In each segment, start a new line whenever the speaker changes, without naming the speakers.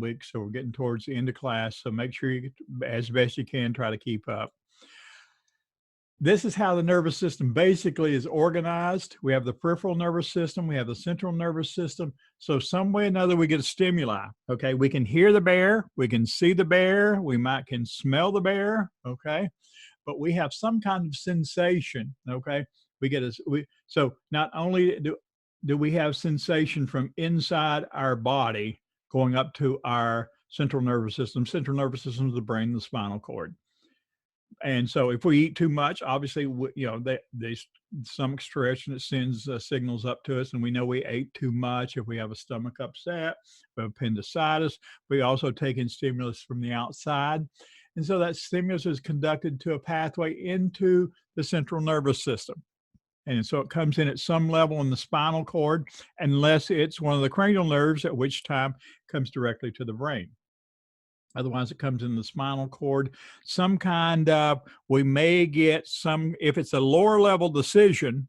weeks, so we're getting towards the end of class. So make sure you, as best you can, try to keep up. This is how the nervous system basically is organized. We have the peripheral nervous system. We have the central nervous system. So some way or another, we get a stimuli. Okay, we can hear the bear. We can see the bear. We can smell the bear. Okay, but we have some kind of sensation. Okay, so not only do we have sensation from inside our body going up to our central nervous system. Central nervous system is the brain, the spinal cord. And so if we eat too much, obviously, there's stomach stretch and it sends signals up to us. And we know we ate too much. If we have a stomach upset, we have appendicitis, we also take in stimulus from the outside. And so that stimulus is conducted to a pathway into the central nervous system. And so it comes in at some level in the spinal cord, unless it's one of the cranial nerves, at which time it comes directly to the brain. Otherwise, it comes in the spinal cord. We may get some, if it's a lower level decision,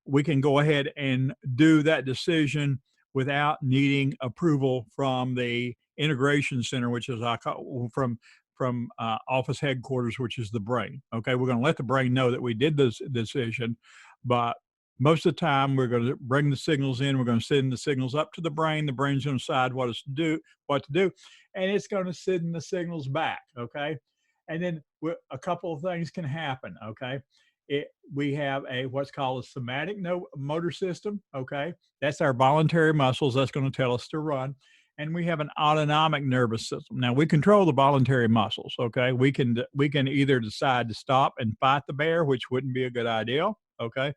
we can go ahead and do that decision without needing approval from the integration center, which is from office headquarters, which is the brain. Okay, we're going to let the brain know that we did this decision, but most of the time, we're going to bring the signals in. We're going to send the signals up to the brain. The brain's going to decide what to do, and it's going to send the signals back. Okay, and then a couple of things can happen. Okay, we have what's called a somatic motor system. Okay, that's our voluntary muscles. That's going to tell us to run. And we have an autonomic nervous system. Now we control the voluntary muscles. Okay, we can either decide to stop and fight the bear, which wouldn't be a good idea. Okay.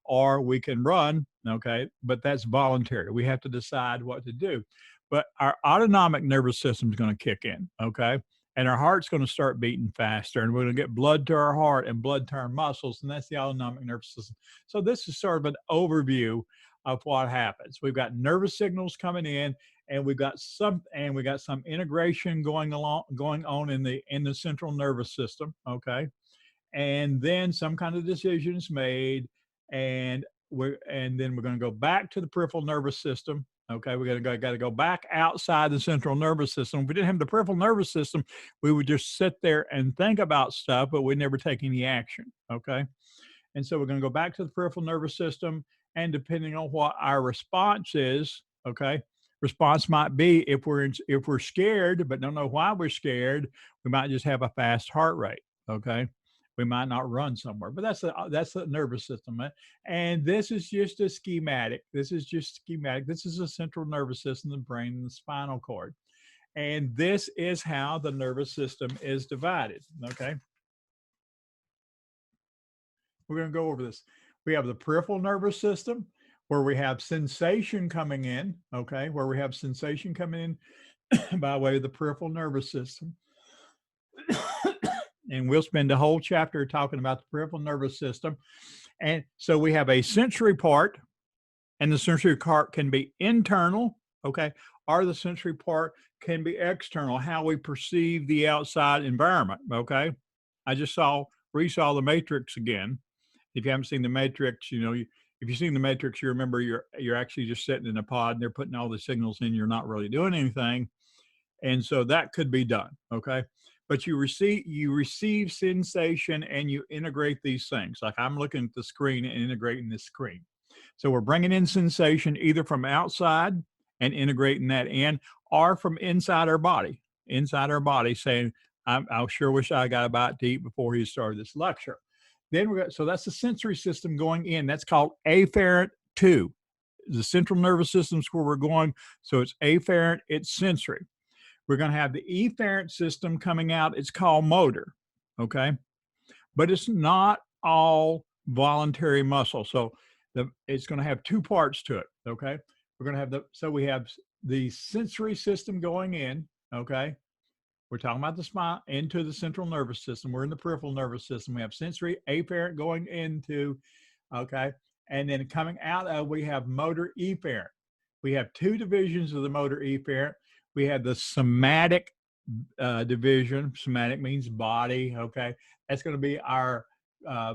Or we can run, okay, but that's voluntary. We have to decide what to do. But our autonomic nervous system is going to kick in, okay, and our heart's going to start beating faster, and we're going to get blood to our heart and blood to our muscles, and that's the autonomic nervous system. So this is sort of an overview of what happens. We've got nervous signals coming in, and we've got some integration going on in the central nervous system, okay, and then some kind of decision is made. And then we're going to go back to the peripheral nervous system. Okay, we got to go back outside the central nervous system. If we didn't have the peripheral nervous system, we would just sit there and think about stuff, but we'd never take any action. Okay, and so we're going to go back to the peripheral nervous system, and depending on what our response is, okay, response might be if we're scared but don't know why we're scared, we might just have a fast heart rate. Okay. We might not run somewhere, but that's the nervous system. And this is just a schematic. This is the central nervous system, the brain, and the spinal cord. And this is how the nervous system is divided. Okay. We're going to go over this. We have the peripheral nervous system where we have sensation coming in. Okay. Where we have sensation coming in by way of the peripheral nervous system. And we'll spend a whole chapter talking about the peripheral nervous system. And so we have a sensory part, and the sensory part can be internal, okay, or the sensory part can be external, how we perceive the outside environment, okay? I just resaw the Matrix again. If you haven't seen the Matrix, if you've seen the Matrix, you remember you're actually just sitting in a pod and they're putting all the signals in, you're not really doing anything. And so that could be done, okay? But you receive sensation and you integrate these things. Like I'm looking at the screen and integrating this screen. So we're bringing in sensation either from outside and integrating that in, or from inside our body saying, I sure wish I got a bite to eat before he started this lecture. Then so that's the sensory system going in. That's called afferent 2. The central nervous system is where we're going. So it's afferent, it's sensory. We're going to have the efferent system coming out. It's called motor, okay? But it's not all voluntary muscle. So it's going to have two parts to it, okay? We're going to have we have the sensory system going in, okay? We're talking about the spine into the central nervous system. We're in the peripheral nervous system. We have sensory afferent going into, okay? And then coming out we have motor efferent. We have two divisions of the motor efferent. We have the somatic division. Somatic means body, okay? That's going to be our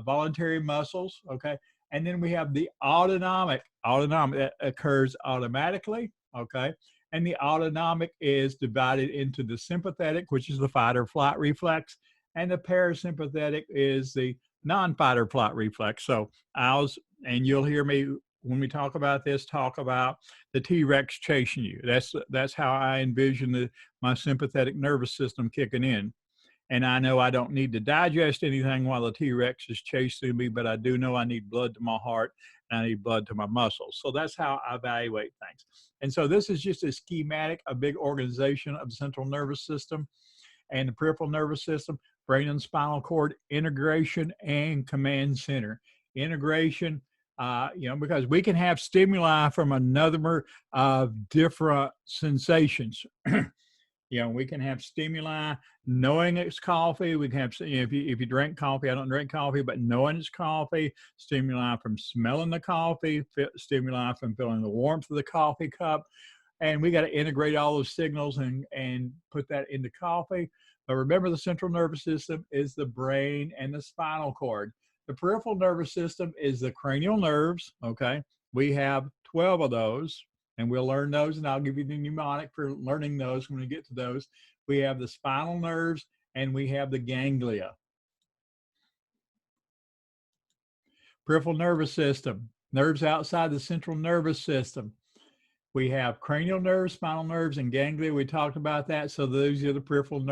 voluntary muscles, okay? And then we have the autonomic. Autonomic, that occurs automatically, okay? And the autonomic is divided into the sympathetic, which is the fight or flight reflex, and the parasympathetic is the non-fight or flight reflex. So and you'll hear me when we talk about this, talk about the T-Rex chasing you. That's how I envision my sympathetic nervous system kicking in. And I know I don't need to digest anything while the T-Rex is chasing me, but I do know I need blood to my heart and I need blood to my muscles. So that's how I evaluate things. And so this is just a schematic, a big organization of the central nervous system and the peripheral nervous system, brain and spinal cord, integration, and command center. Integration, because we can have stimuli from a number of different sensations. We can have stimuli knowing it's coffee. We can have, if you drink coffee, I don't drink coffee, but knowing it's coffee, stimuli from smelling the coffee, stimuli from feeling the warmth of the coffee cup. And we got to integrate all those signals and put that into coffee. But remember, the central nervous system is the brain and the spinal cord. The peripheral nervous system is the cranial nerves, okay? We have 12 of those, and we'll learn those, and I'll give you the mnemonic for learning those when we get to those. We have the spinal nerves, and we have the ganglia. Peripheral nervous system, nerves outside the central nervous system. We have cranial nerves, spinal nerves, and ganglia. We talked about that. So those are the peripheral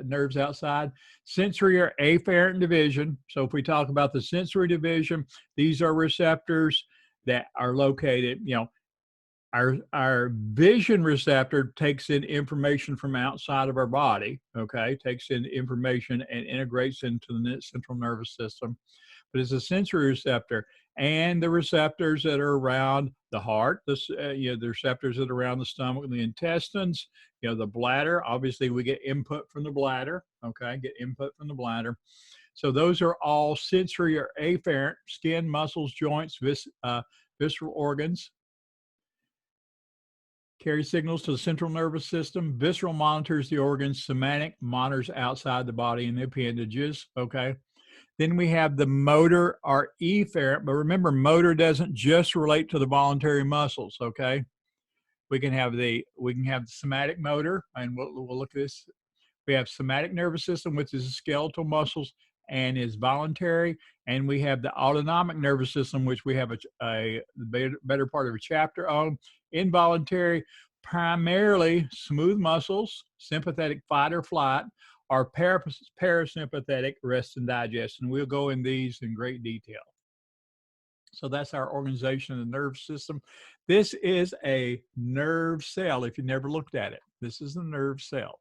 nerves outside. Sensory or afferent division. So if we talk about the sensory division, these are receptors that are located, our vision receptor takes in information from outside of our body, okay? Takes in information and integrates into the central nervous system. But it's a sensory receptor. And the receptors that are around the heart, the receptors that are around the stomach and the intestines, the bladder. Obviously, we get input from the bladder, okay? Get input from the bladder. So those are all sensory or afferent: skin, muscles, joints, visceral organs. Carry signals to the central nervous system. Visceral monitors the organs. Somatic monitors outside the body and the appendages, okay? Then we have the motor or efferent, but remember, motor doesn't just relate to the voluntary muscles, okay? We can have the somatic motor, and we'll look at this. We have somatic nervous system, which is the skeletal muscles and is voluntary, and we have the autonomic nervous system, which we have a better part of a chapter on. Involuntary, primarily smooth muscles, sympathetic fight or flight, or parasympathetic rest and digest. And we'll go in these in great detail. So that's our organization of the nerve system. This is a nerve cell, if you never looked at it. This is a nerve cell.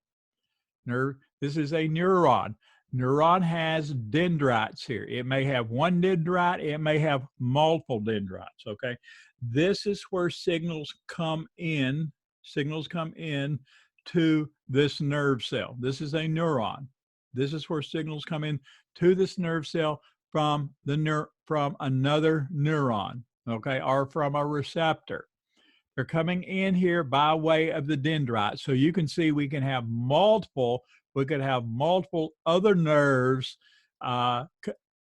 This is a neuron. Neuron has dendrites here. It may have one dendrite, it may have multiple dendrites, okay? This is where signals come in to this nerve cell. This is a neuron. This is where signals come in to this nerve cell from another neuron, okay, or from a receptor. They're coming in here by way of the dendrites. So you can see we could have multiple other nerves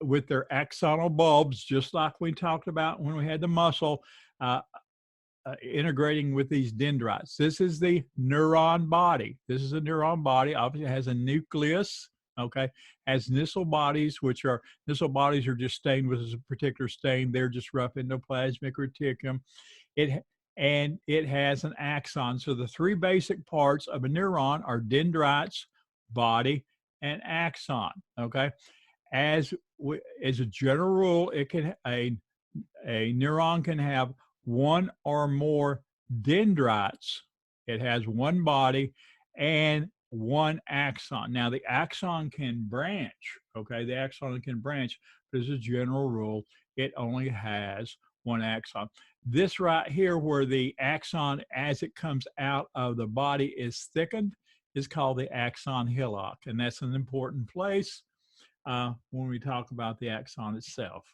with their axonal bulbs, just like we talked about when we had the muscle, integrating with these dendrites. This is the neuron body. This is a neuron body. Obviously, it has a nucleus, okay, has nissl bodies, nissl bodies are just stained with a particular stain. They're just rough endoplasmic reticulum. And it has an axon. So the three basic parts of a neuron are dendrites, body, and axon, okay? As a general rule, a neuron can have one or more dendrites. It has one body and one axon. Now, the axon can branch, okay? The axon can branch, but as a general rule, it only has one axon. This right here, where the axon, as it comes out of the body, is thickened, is called the axon hillock. And that's an important place when we talk about the axon itself.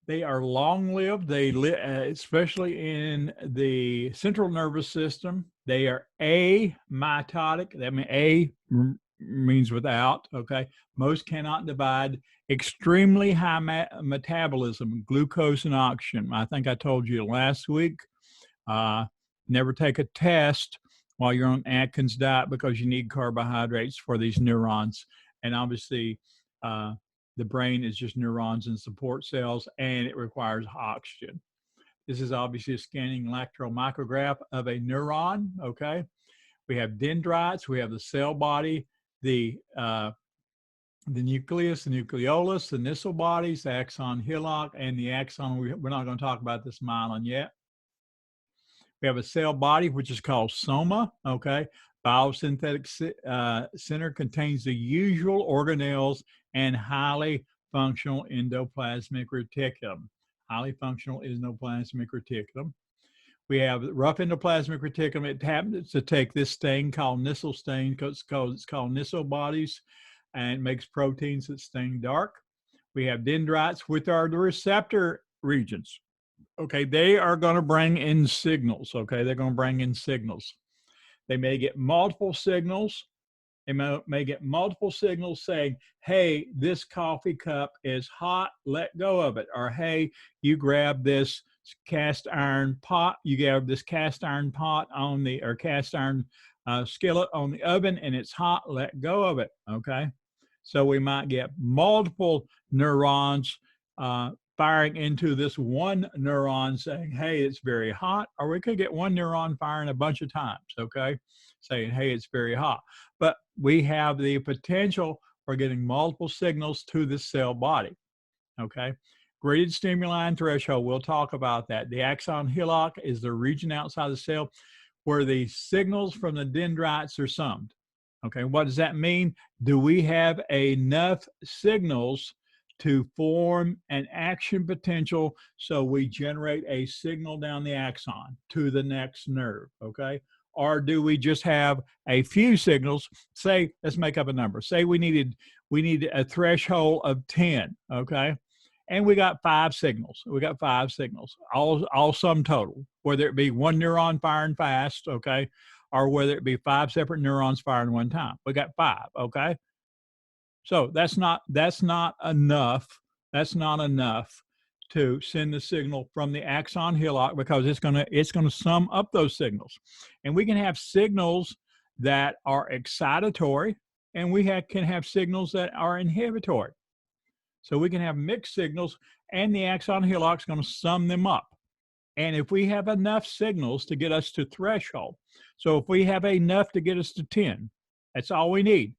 They are long-lived. They live, especially in the central nervous system. They are amitotic. That means means without. Okay, most cannot divide. Extremely high metabolism, glucose and oxygen. I think I told you last week. Never take a test while you're on Atkins diet because you need carbohydrates for these neurons. And obviously, the brain is just neurons and support cells, and it requires oxygen. This is obviously a scanning electron micrograph of a neuron. Okay, we have dendrites, we have the cell body, the nucleus, the nucleolus, the nissl bodies, the axon hillock, and the axon. We're not going to talk about this myelin yet. We have a cell body, which is called soma. Okay, biosynthetic center contains the usual organelles and highly functional endoplasmic reticulum. Highly functional endoplasmic reticulum. We have rough endoplasmic reticulum. It happens to take this stain called nissl stain, it's called nissl bodies, and makes proteins that stain dark. We have dendrites, which are the receptor regions. Okay, they are going to bring in signals. Okay, they're going to bring in signals. They may get multiple signals. They may get multiple signals saying, hey, this coffee cup is hot, let go of it. Or, hey, you grab this cast iron pot, you grab this cast iron pot on the, or cast iron skillet on the oven, and it's hot, let go of it. Okay, so we might get multiple neurons firing into this one neuron saying, hey, it's very hot, or we could get one neuron firing a bunch of times, okay, saying, hey, it's very hot. But we have the potential for getting multiple signals to the cell body, okay? Graded stimuli and threshold, we'll talk about that. The axon hillock is the region outside the cell where the signals from the dendrites are summed. Okay, what does that mean? Do we have enough signals to form an action potential so we generate a signal down the axon to the next nerve? Okay, or do we just have a few signals? Say, let's make up a number. Say we needed a threshold of 10. Okay, and we got 5 signals. We got 5 signals, all sum total, whether it be one neuron firing fast, okay, or whether it be 5 separate neurons firing one time. We got 5, okay? So that's not enough. That's not enough to send the signal from the axon hillock because it's gonna sum up those signals. And we can have signals that are excitatory, and we can have signals that are inhibitory. So we can have mixed signals, and the axon hillock is going to sum them up. And if we have enough signals to get us to threshold, so if we have enough to get us to 10, that's all we need.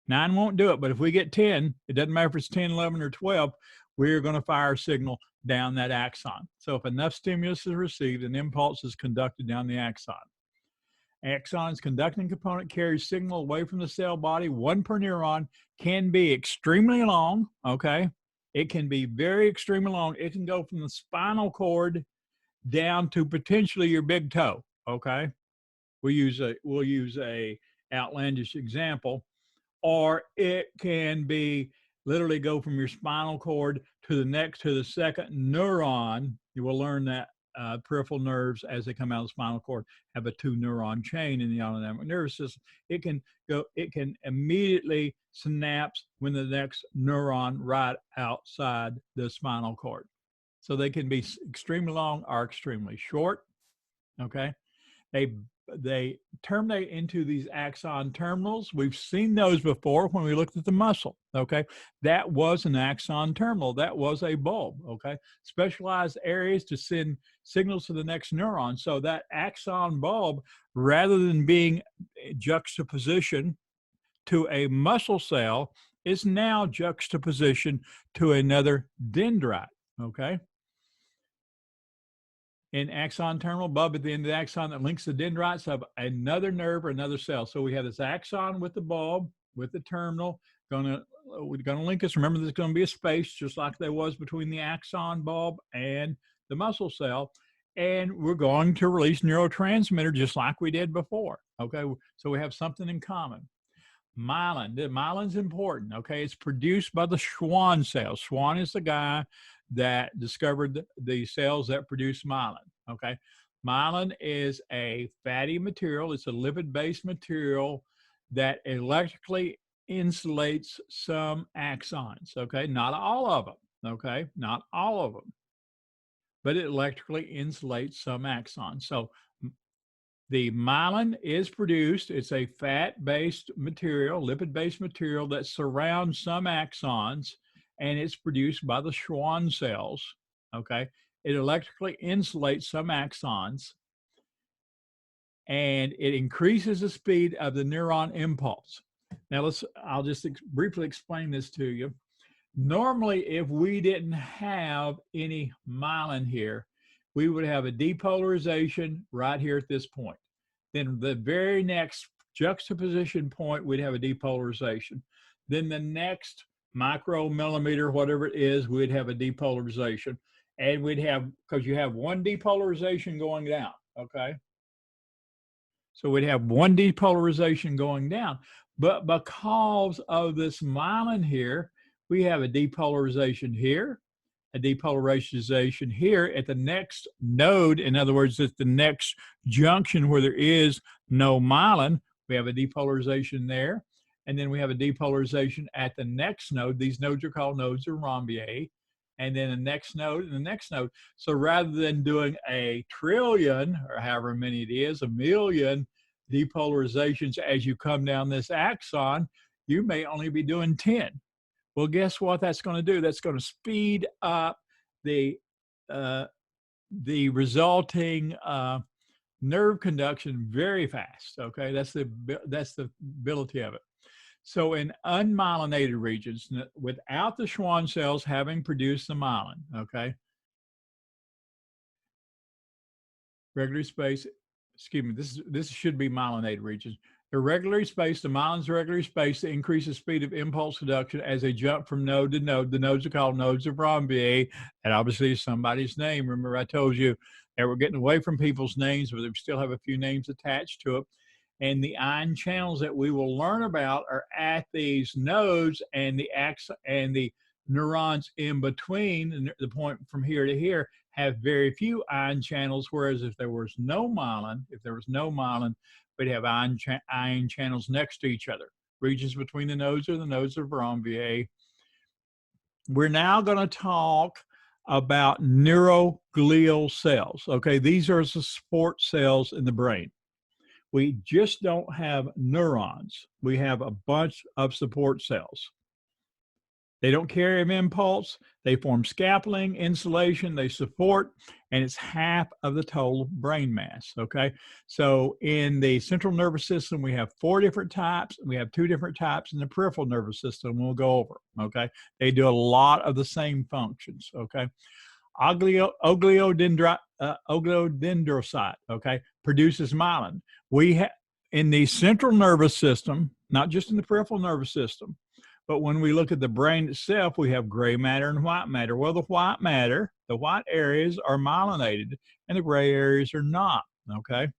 9 won't do it, but if we get 10, it doesn't matter if it's 10, 11, or 12, we're going to fire a signal down that axon. So if enough stimulus is received, an impulse is conducted down the axon. Axon's conducting component carries signal away from the cell body, 1 per neuron, can be extremely long, okay? It can be very extremely long. It can go from the spinal cord down to potentially your big toe, okay? We'll use a outlandish example, or it can be literally go from your spinal cord to the second neuron. You will learn that peripheral nerves, as they come out of the spinal cord, have a 2 neuron chain in the autonomic nervous system. It can immediately synapse when the next neuron right outside the spinal cord. So they can be extremely long or extremely short. Okay, they terminate into these axon terminals. We've seen those before when we looked at the muscle. Okay, that was an axon terminal. That was a bulb. Okay, specialized areas to send signals to the next neuron. So that axon bulb, rather than being juxtaposition to a muscle cell, is now juxtaposition to another dendrite. Okay. An axon terminal bulb at the end of the axon that links the dendrites of another nerve or another cell. So we have this axon with the bulb, with the terminal, we're gonna link us. Remember, there's gonna be a space just like there was between the axon bulb and the muscle cell. And we're going to release neurotransmitter just like we did before. Okay, so we have something in common. Myelin. The myelin's important. Okay, it's produced by the Schwann cells. Schwann is the guy that discovered the cells that produce myelin. Okay, myelin is a fatty material. It's a lipid-based material that electrically insulates some axons. Okay, not all of them. Okay, not all of them, but it electrically insulates some axons. So The myelin is produced. It's a fat-based material, lipid-based material that surrounds some axons, and it's produced by the Schwann cells, okay? It electrically insulates some axons, and it increases the speed of the neuron impulse. Now, I'll just briefly explain this to you. Normally, if we didn't have any myelin here, we would have a depolarization right here at this point. Then the very next juxtaposition point, we'd have a depolarization. Then the next micromillimeter, whatever it is, we'd have a depolarization. And we'd have, because you have one depolarization going down, okay? So we'd have one depolarization going down. But because of this myelin here, we have a depolarization here, a depolarization here at the next node. In other words, at the next junction where there is no myelin, we have a depolarization there. And then we have a depolarization at the next node. These nodes are called nodes of Rambier. And then the next node and the next node. So rather than doing a trillion, or however many it is, a million depolarizations as you come down this axon, you may only be doing 10. Well, guess what that's going to do? That's going to speed up the resulting nerve conduction very fast. Okay, that's the ability of it. So in unmyelinated regions, without the Schwann cells having produced the myelin, okay, regularly spaced, excuse me, this should be myelinated regions. They're regularly spaced, the myelins are regularly spaced to increase the speed of impulse conduction as they jump from node to node. The nodes are called nodes of Rambier, and obviously somebody's name. Remember, I told you that we're getting away from people's names, but we still have a few names attached to it. And the ion channels that we will learn about are at these nodes, and the neurons in between, the point from here to here, have very few ion channels. Whereas if there was no myelin, we'd have ion channels next to each other. Regions between the nodes are the nodes of Rambier. We're now going to talk about neuroglial cells. Okay, these are the support cells in the brain. We just don't have neurons. We have a bunch of support cells. They don't carry an impulse. They form scaffolding, insulation, they support, and it's half of the total brain mass, okay? So in the central nervous system, we have 4 different types. We have 2 different types in the peripheral nervous system we'll go over, okay? They do a lot of the same functions, okay? Oligodendrocyte, okay, produces myelin. We have in the central nervous system, not just in the peripheral nervous system, but when we look at the brain itself, we have gray matter and white matter. Well, the white matter, the white areas are myelinated and the gray areas are not, okay?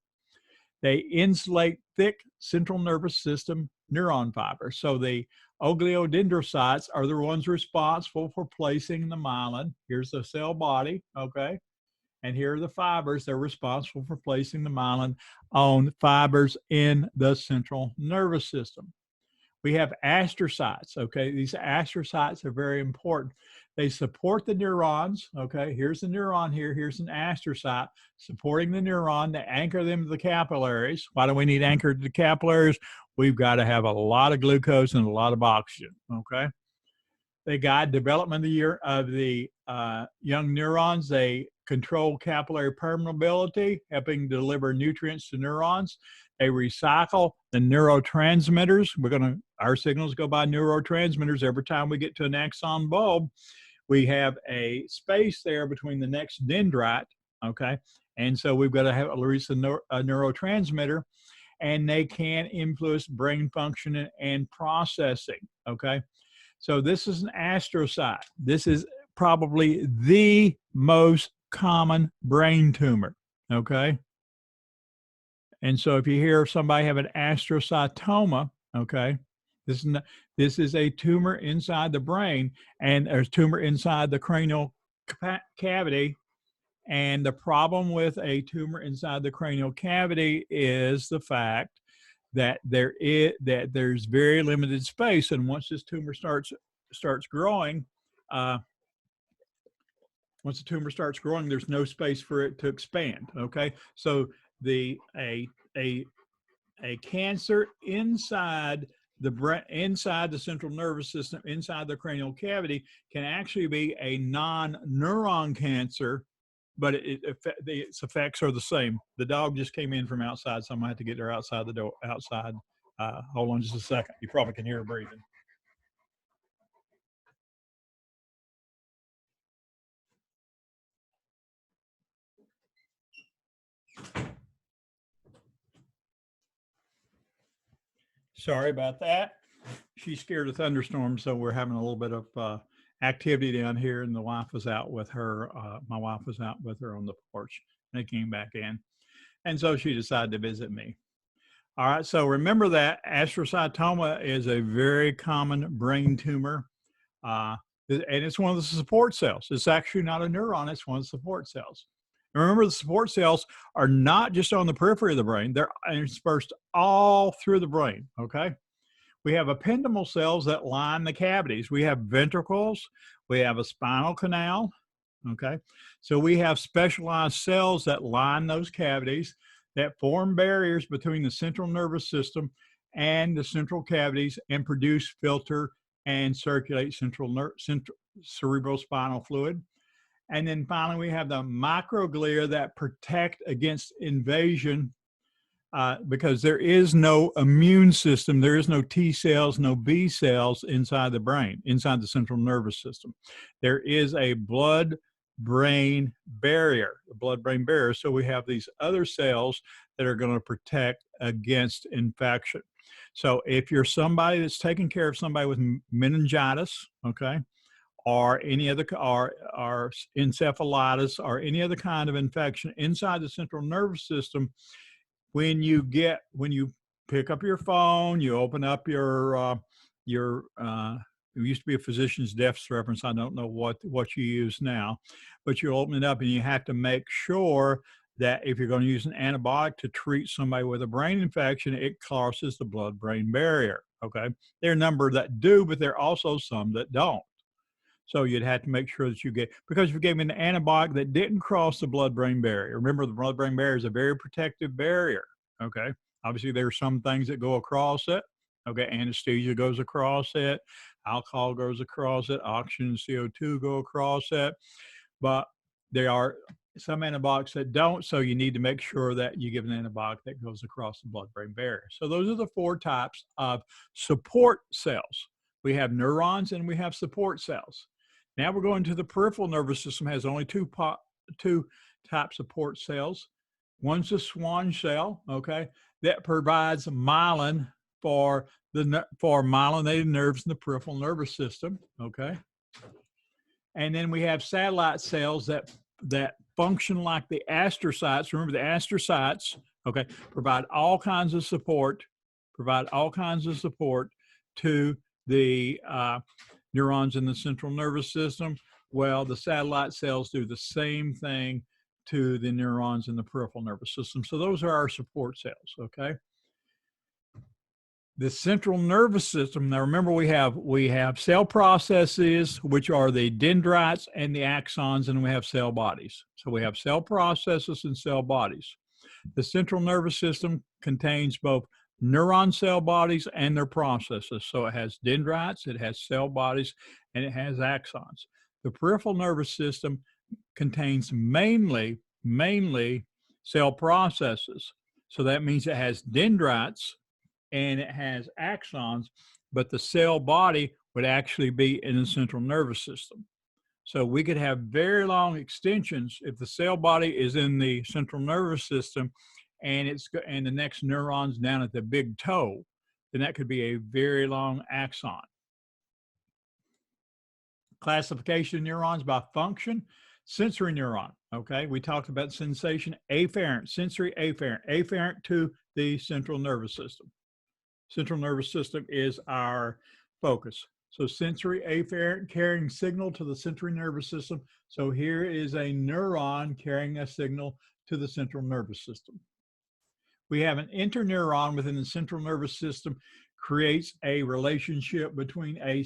They insulate thick central nervous system neuron fibers. So the oligodendrocytes are the ones responsible for placing the myelin. Here's the cell body, okay? And here are the fibers. They're responsible for placing the myelin on fibers in the central nervous system. We have astrocytes, okay? These astrocytes are very important. They support the neurons, okay? Here's the neuron here. Here's an astrocyte supporting the neuron. They anchor them to the capillaries. Why do we need anchored to the capillaries? We've got to have a lot of glucose and a lot of oxygen, okay? They guide development of the young neurons. They control capillary permeability, helping deliver nutrients to neurons. They recycle the neurotransmitters. Our signals go by neurotransmitters. Every time we get to an axon bulb, we have a space there between the next dendrite, okay? And so we've got to release a neurotransmitter, and they can influence brain function and processing, okay? So this is an astrocyte. This is probably the most common brain tumor, okay? And so if you hear somebody have an astrocytoma, okay, this is a tumor inside the brain, and there's a tumor inside the cranial cavity. And the problem with a tumor inside the cranial cavity is the fact that there's very limited space, and once this tumor starts growing, there's no space for it to expand. Okay, so a a cancer inside the brain, inside the central nervous system, inside the cranial cavity, can actually be a non-neuron cancer, but its effects are the same. The dog just came in from outside, so I'm gonna have to get her outside the door. Outside. Hold on just a second. You probably can hear her breathing. Sorry about that. She's scared of thunderstorms, so we're having a little bit of activity down here, and the wife was out with her. My wife was out with her on the porch, and they came back in, and so she decided to visit me. All right, so remember that astrocytoma is a very common brain tumor, and it's one of the support cells. It's actually not a neuron, it's one of the support cells. And remember, the support cells are not just on the periphery of the brain, they're dispersed all through the brain, okay? We have ependymal cells that line the cavities. We have ventricles, we have a spinal canal, okay? So we have specialized cells that line those cavities that form barriers between the central nervous system and the central cavities and produce, filter, and circulate central cerebrospinal fluid. And then finally, we have the microglia that protect against invasion because there is no immune system, there is no T cells, no B cells inside the brain, inside the central nervous system. There is a blood-brain barrier, the blood-brain barrier. So we have these other cells that are going to protect against infection. So if you're somebody that's taking care of somebody with meningitis, okay, or any other, or encephalitis, or any other kind of infection inside the central nervous system, when you pick up your phone, you open up it used to be a physician's desk reference. I don't know what you use now, but you open it up and you have to make sure that if you're going to use an antibiotic to treat somebody with a brain infection, it crosses the blood-brain barrier, okay? There are a number that do, but there are also some that don't. So you'd have to make sure that because if you gave me an antibiotic that didn't cross the blood-brain barrier, remember the blood-brain barrier is a very protective barrier, okay? Obviously, there are some things that go across it, okay? Anesthesia goes across it, alcohol goes across it, oxygen and CO2 go across it, but there are some antibiotics that don't, so you need to make sure that you give an antibiotic that goes across the blood-brain barrier. So those are the 4 types of support cells. We have neurons and we have support cells. Now we're going to the peripheral nervous system. Has only two types of support cells. One's the Schwann cell, okay, that provides myelin for myelinated nerves in the peripheral nervous system, okay. And then we have satellite cells that function like the astrocytes. Remember the astrocytes, okay, provide all kinds of support to the neurons in the central nervous system. Well, the satellite cells do the same thing to the neurons in the peripheral nervous system. So those are our support cells, okay? The central nervous system, now remember we have cell processes, which are the dendrites and the axons, and we have cell bodies. So we have cell processes and cell bodies. The central nervous system contains both neuron cell bodies and their processes. So it has dendrites, it has cell bodies, and it has axons. The peripheral nervous system contains mainly cell processes. So that means it has dendrites and it has axons, but the cell body would actually be in the central nervous system. So we could have very long extensions if the cell body is in the central nervous system and the next neuron's down at the big toe, then that could be a very long axon. Classification of neurons by function. Sensory neuron, okay? We talked about sensation, afferent, sensory afferent, afferent to the central nervous system. Central nervous system is our focus. So sensory afferent, carrying signal to the sensory nervous system. So here is a neuron carrying a signal to the central nervous system. We have an interneuron within the central nervous system, creates a relationship between a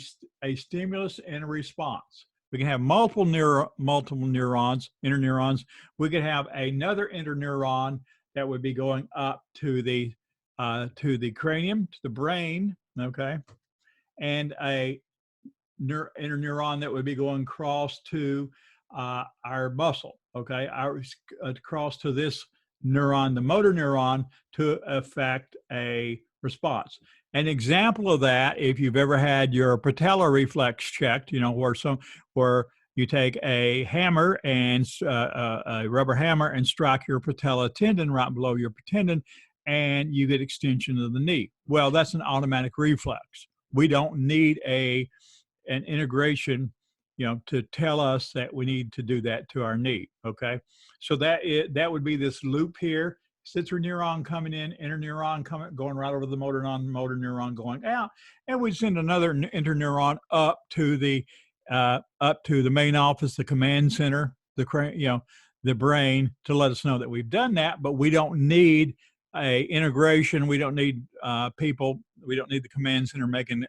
stimulus and a response. We can have multiple neurons, interneurons. We could have another interneuron that would be going up to the cranium, to the brain, okay, and a interneuron that would be going across to our muscle, okay, across to this neuron, the motor neuron, to affect a response. An example of that, if you've ever had your patellar reflex checked, you know, where you take a hammer and a rubber hammer and strike your patella tendon right below your tendon, and you get extension of the knee. Well, that's an automatic reflex. We don't need an integration, you know, to tell us that we need to do that to our knee. Okay, so that would be this loop here: sensory neuron coming in, interneuron going right over the motor neuron going out, and we send another interneuron up to the main office, the command center, the brain, to let us know that we've done that. But we don't need a integration. We don't need people. We don't need the command center making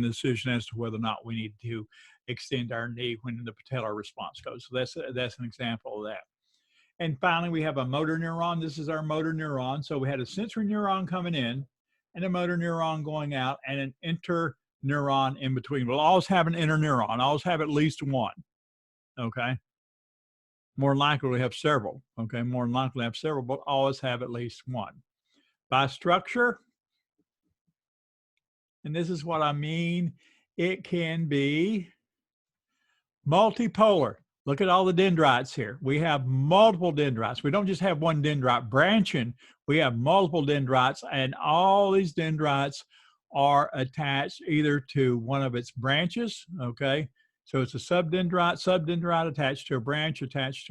the decision as to whether or not we need to extend our knee when the patellar response goes. So that's an example of that. And finally, we have a motor neuron. This is our motor neuron. So we had a sensory neuron coming in and a motor neuron going out and an interneuron in between. We'll always have an interneuron, always have at least one, okay? More than likely we have several, okay? More than likely have several, but always have at least one. By structure, and this is what I mean, it can be multipolar. Look at all the dendrites here. We have multiple dendrites. We don't just have one dendrite branching. We have multiple dendrites, and all these dendrites are attached either to one of its branches, okay? So it's a subdendrite attached to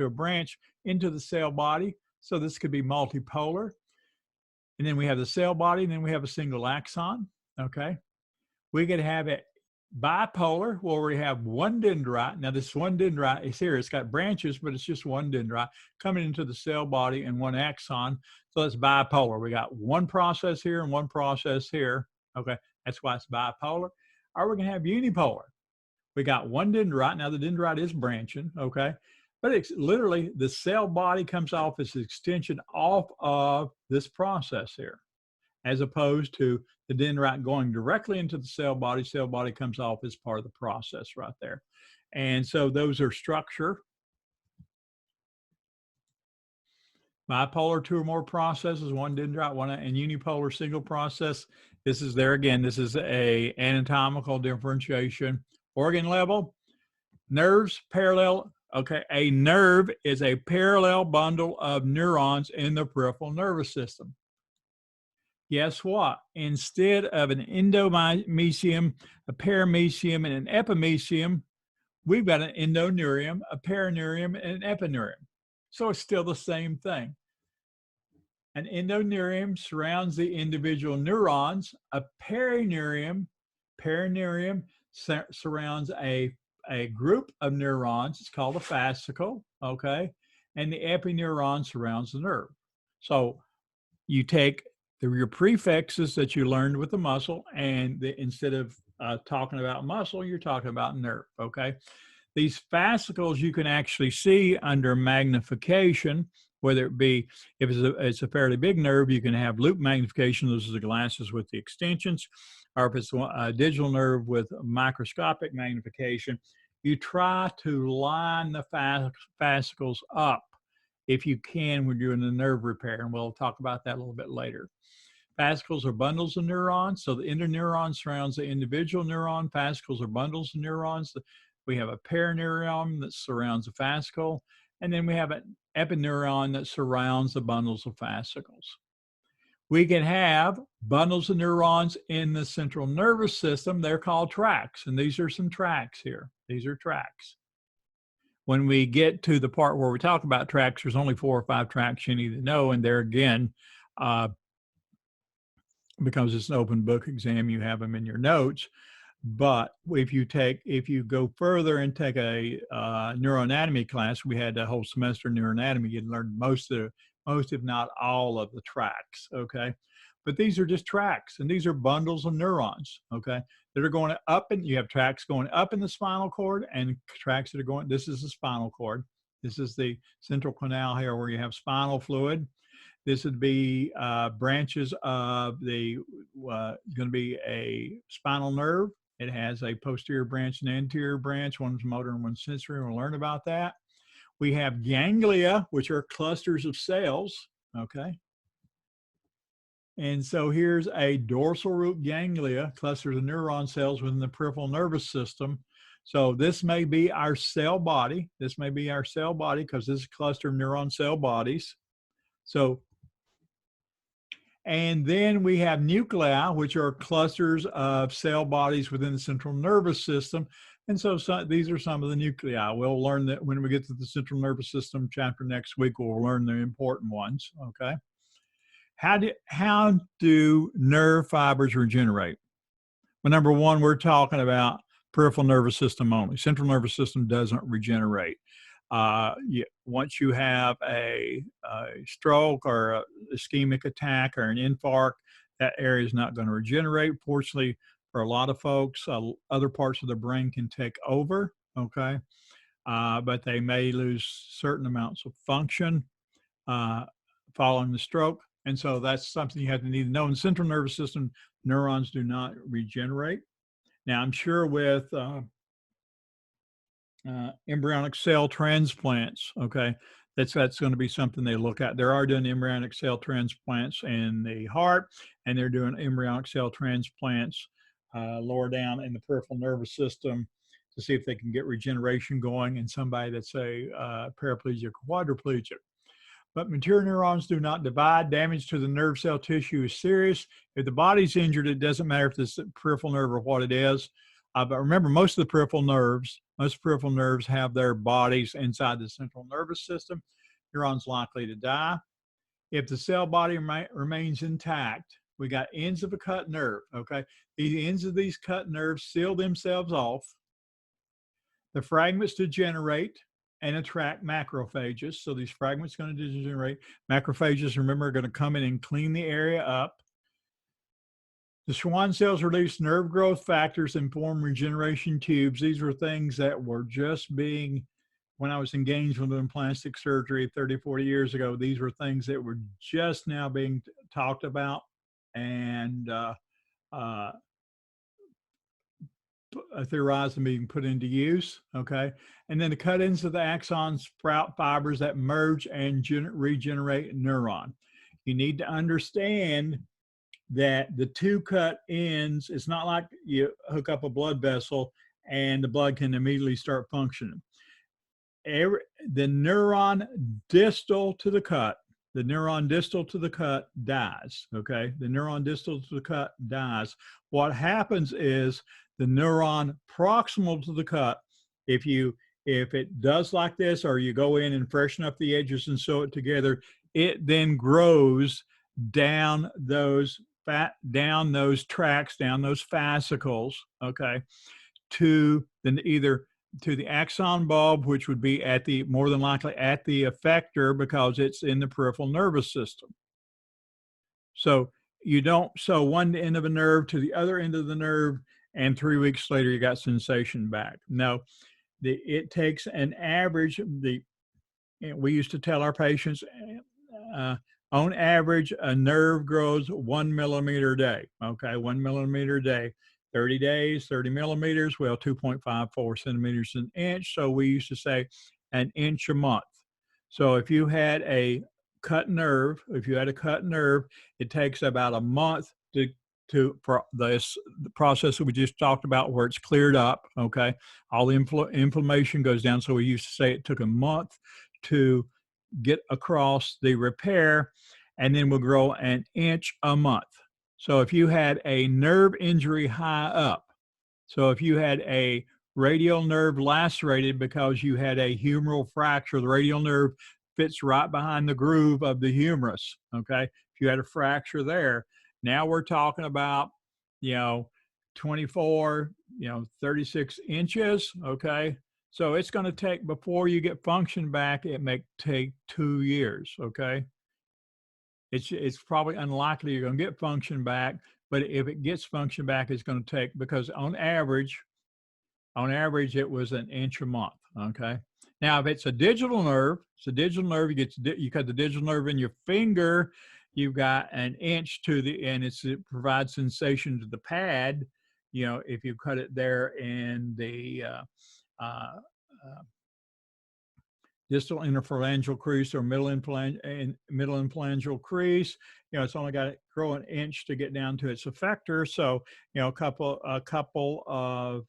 a branch into the cell body. So this could be multipolar. And then we have the cell body, and then we have a single axon, okay? We could have it bipolar, where we have one dendrite. Now this one dendrite is here. It's got branches, but it's just one dendrite coming into the cell body and one axon. So it's bipolar. We got one process here and one process here. Okay, that's why it's bipolar. Or we can have unipolar. We got one dendrite. Now the dendrite is branching, okay? But it's literally the cell body comes off as an extension off of this process here, as opposed to the dendrite going directly into the cell body comes off as part of the process right there. And so those are structure. Bipolar, two or more processes, one dendrite, and unipolar, single process. This is there again, this is a anatomical differentiation. Organ level, nerves, parallel. Okay, a nerve is a parallel bundle of neurons in the peripheral nervous system. Guess what? Instead of an endomysium, a paramecium, and an epimecium, we've got an endoneurium, a paraneurium, and an epineurium. So it's still the same thing. An endoneurium surrounds the individual neurons. A paraneurium surrounds a group of neurons. It's called a fascicle, okay? And the epineuron surrounds the nerve. So you take your prefixes that you learned with the muscle, and instead of talking about muscle, you're talking about nerve, okay? These fascicles you can actually see under magnification, whether it be, if it's a fairly big nerve, you can have loop magnification. Those are the glasses with the extensions. Or if it's a digital nerve with microscopic magnification, you try to line the fascicles up if you can when you're doing the nerve repair, and we'll talk about that a little bit later. Fascicles are bundles of neurons, so the interneuron surrounds the individual neuron. Fascicles are bundles of neurons. We have a paraneurium that surrounds a fascicle, and then we have an epineuron that surrounds the bundles of fascicles. We can have bundles of neurons in the central nervous system. They're called tracts, and these are some tracts here. These are tracts. When we get to the part where we talk about tracts, there's only 4 or 5 tracts you need to know, and there again, because it's an open book exam, you have them in your notes. But if you go further and take a neuroanatomy class, we had a whole semester in neuroanatomy, you'd learn most if not all of the tracts, okay? But these are just tracts, and these are bundles of neurons, okay, that are going up, and you have tracts going up in the spinal cord and tracts that are going, this is the spinal cord. This is the central canal here where you have spinal fluid. This would be branches of the, going to be a spinal nerve. It has a posterior branch and anterior branch. One's motor and one's sensory. We'll learn about that. We have ganglia, which are clusters of cells, okay? And so here's a dorsal root ganglia, clusters of neuron cells within the peripheral nervous system. So this may be our cell body. This may be our cell body because this is a cluster of neuron cell bodies. So, and then we have nuclei, which are clusters of cell bodies within the central nervous system. And so these are some of the nuclei. We'll learn that when we get to the central nervous system chapter next week, we'll learn the important ones, okay? How do nerve fibers regenerate? Well, number one, we're talking about peripheral nervous system only. Central nervous system doesn't regenerate. Once you have a stroke or a ischemic attack or an infarct, that area is not going to regenerate. Fortunately, for a lot of folks, other parts of the brain can take over, okay? But they may lose certain amounts of function following the stroke. And so that's something you have to need to know. In the central nervous system, neurons do not regenerate. Now, I'm sure with embryonic cell transplants, okay, that's going to be something they look at. They are doing embryonic cell transplants in the heart, and they're doing embryonic cell transplants lower down in the peripheral nervous system to see if they can get regeneration going in somebody that's a paraplegic or quadriplegic. But mature neurons do not divide. Damage to the nerve cell tissue is serious. If the body's injured, it doesn't matter if it's a peripheral nerve or what it is. But remember, most peripheral nerves have their bodies inside the central nervous system. Neurons likely to die. If the cell body remains intact, we got ends of a cut nerve, okay? The ends of these cut nerves seal themselves off. The fragments degenerate and attract macrophages. So these fragments are going to degenerate. Macrophages, remember, are going to come in and clean the area up. The Schwann cells release nerve growth factors and form regeneration tubes. These were things that were just being, when I was engaged with doing plastic surgery 30, 40 years ago, these were things that were just now being talked about and theorized and being put into use, okay? And then the cut ends of the axon sprout fibers that merge and regenerate neuron. You need to understand that the two cut ends, it's not like you hook up a blood vessel and the blood can immediately start functioning. The neuron distal to the cut, dies, okay? The neuron distal to the cut dies. What happens is the neuron proximal to the cut, if it does like this, or you go in and freshen up the edges and sew it together, it then grows down those tracks, down those fascicles, okay, to then either to the axon bulb, which would be at the, more than likely at the effector because it's in the peripheral nervous system. So you don't sew one end of a nerve to the other end of the nerve, and 3 weeks later you got sensation back. No, it takes an average. We used to tell our patients, on average, a nerve grows 1 millimeter a day. Okay, 1 millimeter a day. 30 days, 30 millimeters, well, 2.54 centimeters an inch. So we used to say an inch a month. So if you had a cut nerve, it takes about a month for the process that we just talked about where it's cleared up, okay? All the inflammation goes down. So we used to say it took a month to get across the repair, and then we'll grow an inch a month. So if you had a nerve injury high up, so if you had a radial nerve lacerated because you had a humeral fracture, the radial nerve fits right behind the groove of the humerus, okay? If you had a fracture there, now we're talking about, 24, 36 inches, okay? So it's going to take, before you get function back, it may take 2 years, okay? It's probably unlikely you're going to get function back, but if it gets function back, it's going to take, because on average, it was an inch a month, okay? Now, if it's a digital nerve, you cut the digital nerve in your finger, you've got an inch to and it provides sensation to the pad. You know, if you cut it there in the uh, distal interphalangeal crease or middle interphalangeal crease, you know, it's only got to grow an inch to get down to its effector. So, you know, a couple of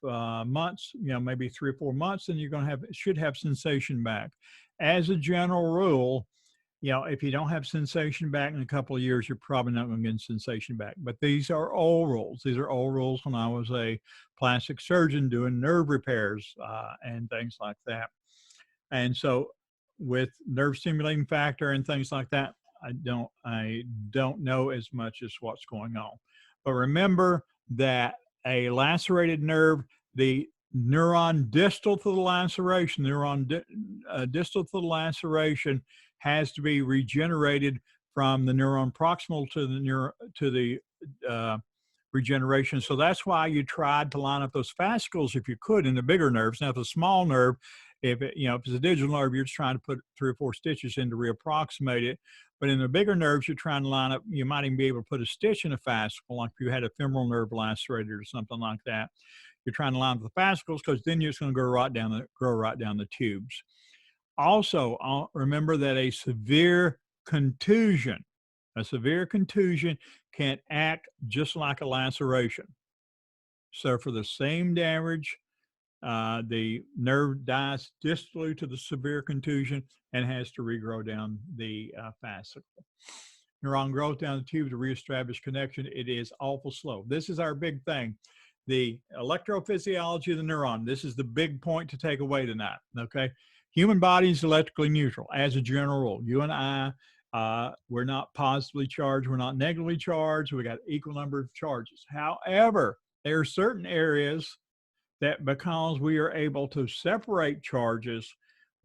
months, you know, maybe 3 or 4 months, then you're going to should have sensation back. As a general rule, you know, if you don't have sensation back in a couple of years, you're probably not going to get sensation back. But these are old rules. These are old rules when I was a plastic surgeon doing nerve repairs and things like that. And so with nerve stimulating factor and things like that, I don't know as much as what's going on. But remember that a lacerated nerve, the neuron distal to the laceration, distal to the laceration has to be regenerated from the neuron proximal to the regeneration. So that's why you tried to line up those fascicles if you could in the bigger nerves. Now, if it's a small nerve, if it's a digital nerve, you're just trying to put 3 or 4 stitches in to reapproximate it. But in the bigger nerves, you're trying to line up, you might even be able to put a stitch in a fascicle, like if you had a femoral nerve lacerated or something like that. You're trying to line up the fascicles because then you're just going to grow right down the tubes. Also, remember that a severe contusion can act just like a laceration. So for the same damage, the nerve dies distally to the severe contusion and has to regrow down the fascicle. Neuron growth down the tube to reestablish connection. It is awful slow. This is our big thing. The electrophysiology of the neuron. This is the big point to take away tonight, okay? Human body is electrically neutral as a general rule. You and I, we're not positively charged. We're not negatively charged. We got equal number of charges. However, there are certain areas that because we are able to separate charges,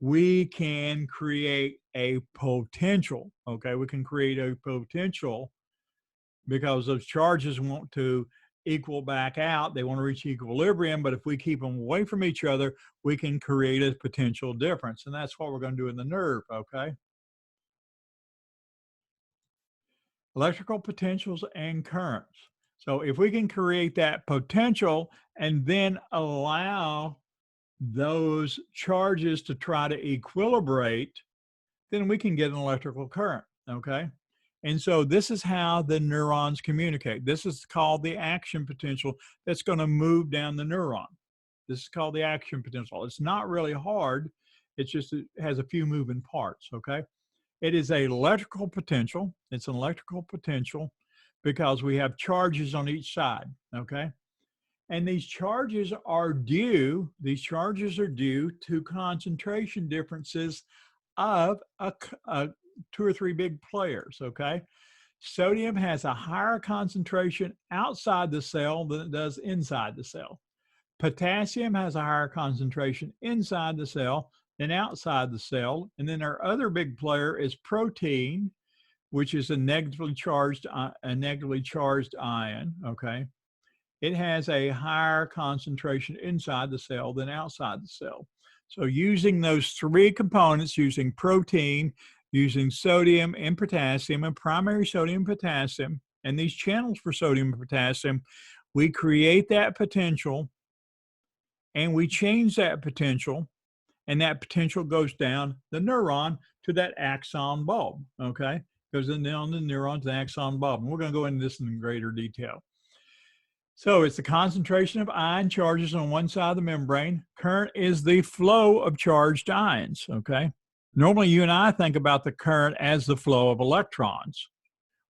we can create a potential, okay? We can create a potential because those charges want to equal back out. They want to reach equilibrium, but if we keep them away from each other, we can create a potential difference. And that's what we're going to do in the nerve, okay? Electrical potentials and currents. So if we can create that potential and then allow those charges to try to equilibrate, then we can get an electrical current, okay? And so this is how the neurons communicate. This is called the action potential that's going to move down the neuron. This is called the action potential. It's not really hard. It's just it has a few moving parts, okay? It is an electrical potential. It's an electrical potential because we have charges on each side, okay? And these charges are due to concentration differences of 2 or 3 big players, okay? Sodium has a higher concentration outside the cell than it does inside the cell. Potassium has a higher concentration inside the cell than outside the cell. And then our other big player is protein, which is a negatively charged ion, okay? It has a higher concentration inside the cell than outside the cell. So using those 3 components, using protein, using sodium and potassium, and primary sodium and potassium, and these channels for sodium and potassium, we create that potential and we change that potential, and that potential goes down the neuron to that axon bulb, okay? Goes down the neuron to the axon bulb. And we're going to go into this in greater detail. So it's the concentration of ion charges on one side of the membrane. Current is the flow of charged ions, okay? Normally you and I think about the current as the flow of electrons.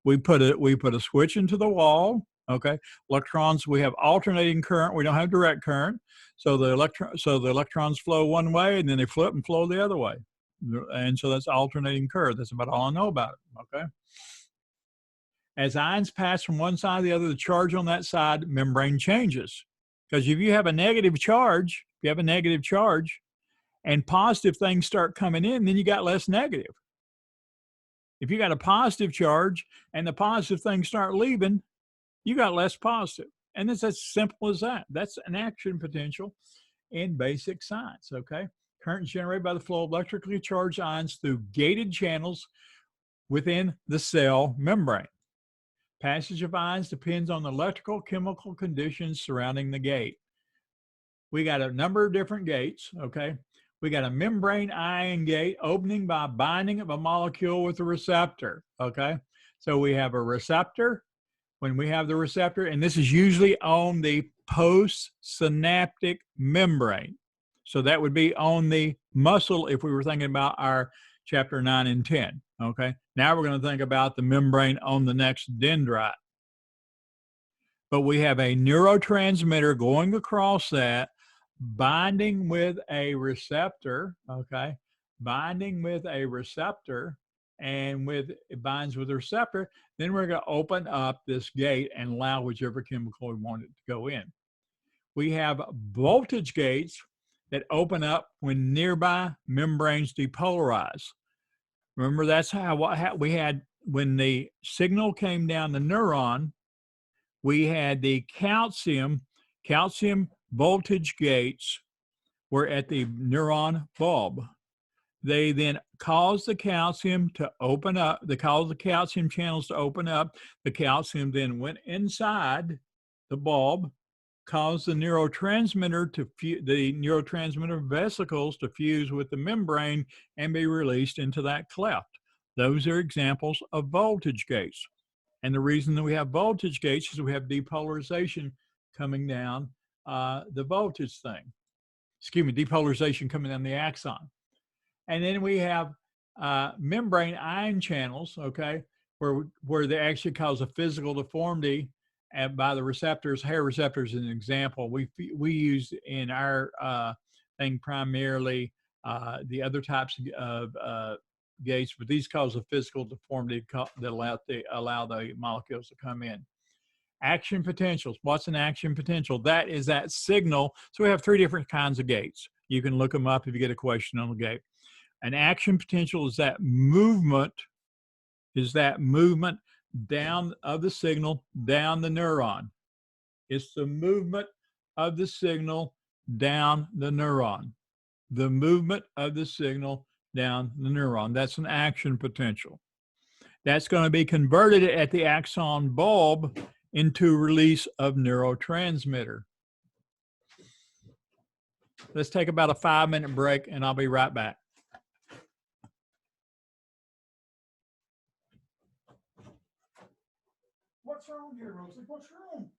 We put a switch into the wall, okay? Electrons, we have alternating current, we don't have direct current. So the electrons flow one way and then they flip and flow the other way. And so that's alternating current. That's about all I know about it, okay? As ions pass from one side to the other, the charge on that side membrane changes. Because if you have a negative charge, and positive things start coming in, then you got less negative. If you got a positive charge and the positive things start leaving, you got less positive. And it's as simple as that. That's an action potential in basic science, okay? Current is generated by the flow of electrically charged ions through gated channels within the cell membrane. Passage of ions depends on the electrical chemical conditions surrounding the gate. We got a number of different gates, okay? We got a membrane ion gate opening by binding of a molecule with a receptor, okay? So we have a receptor. When we have the receptor, and this is usually on the postsynaptic membrane. So that would be on the muscle if we were thinking about our chapter 9 and 10, okay? Now we're going to think about the membrane on the next dendrite. But we have a neurotransmitter going across that, binding with a receptor, okay? Binding with a receptor, and with it binds with the receptor, then we're going to open up this gate and allow whichever chemical we want it to go in. We have voltage gates that open up when nearby membranes depolarize. Remember, that's how we had when the signal came down the neuron, we had the calcium voltage gates were at the neuron bulb. They then cause the calcium to open up. They cause the calcium channels to open up. The calcium then went inside the bulb, caused the neurotransmitter vesicles to fuse with the membrane and be released into that cleft. Those are examples of voltage gates. And the reason that we have voltage gates is we have depolarization coming down the voltage thing. Excuse me, depolarization coming down the axon. And then we have membrane ion channels, okay, where they actually cause a physical deformity by the receptors. Hair receptors is an example. We use in our thing primarily the other types of gates, but these cause a physical deformity that allow the molecules to come in. Action potentials. What's an action potential? That is that signal. So we have three different kinds of gates. You can look them up if you get a question on the gate. An action potential is that movement down of the signal down the neuron. It's the movement of the signal down the neuron. The movement of the signal down the neuron. That's an action potential. That's going to be converted at the axon bulb into release of neurotransmitter. Let's take about a 5-minute break and I'll be right back. What's wrong here, Rosie? What's wrong?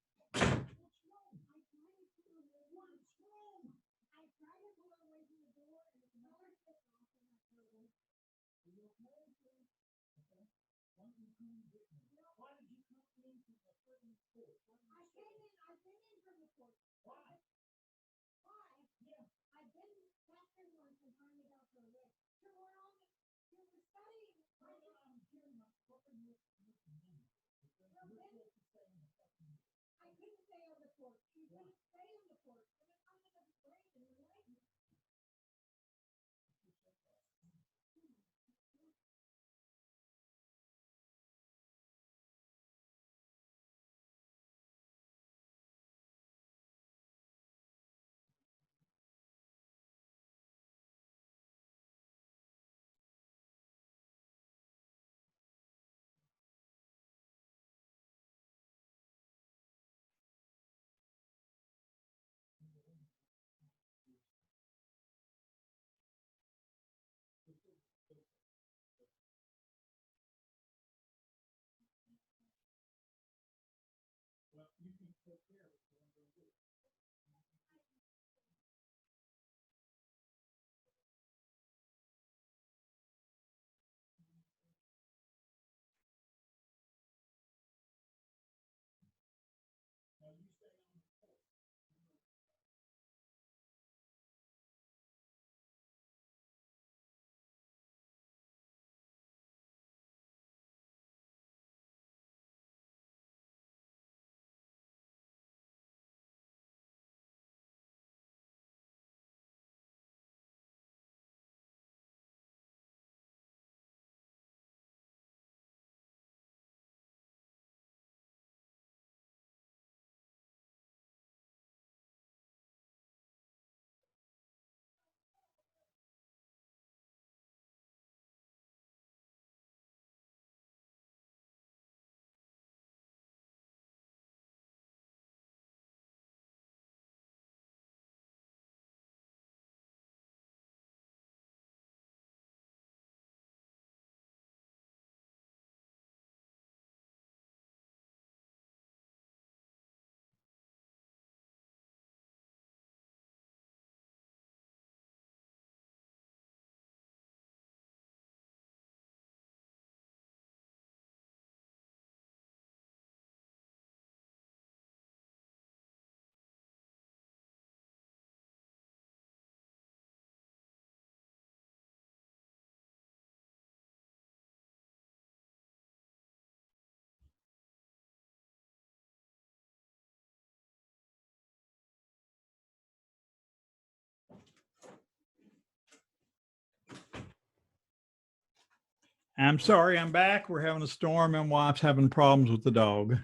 I'm sorry, I'm back. We're having a storm and wife's having problems with the dog.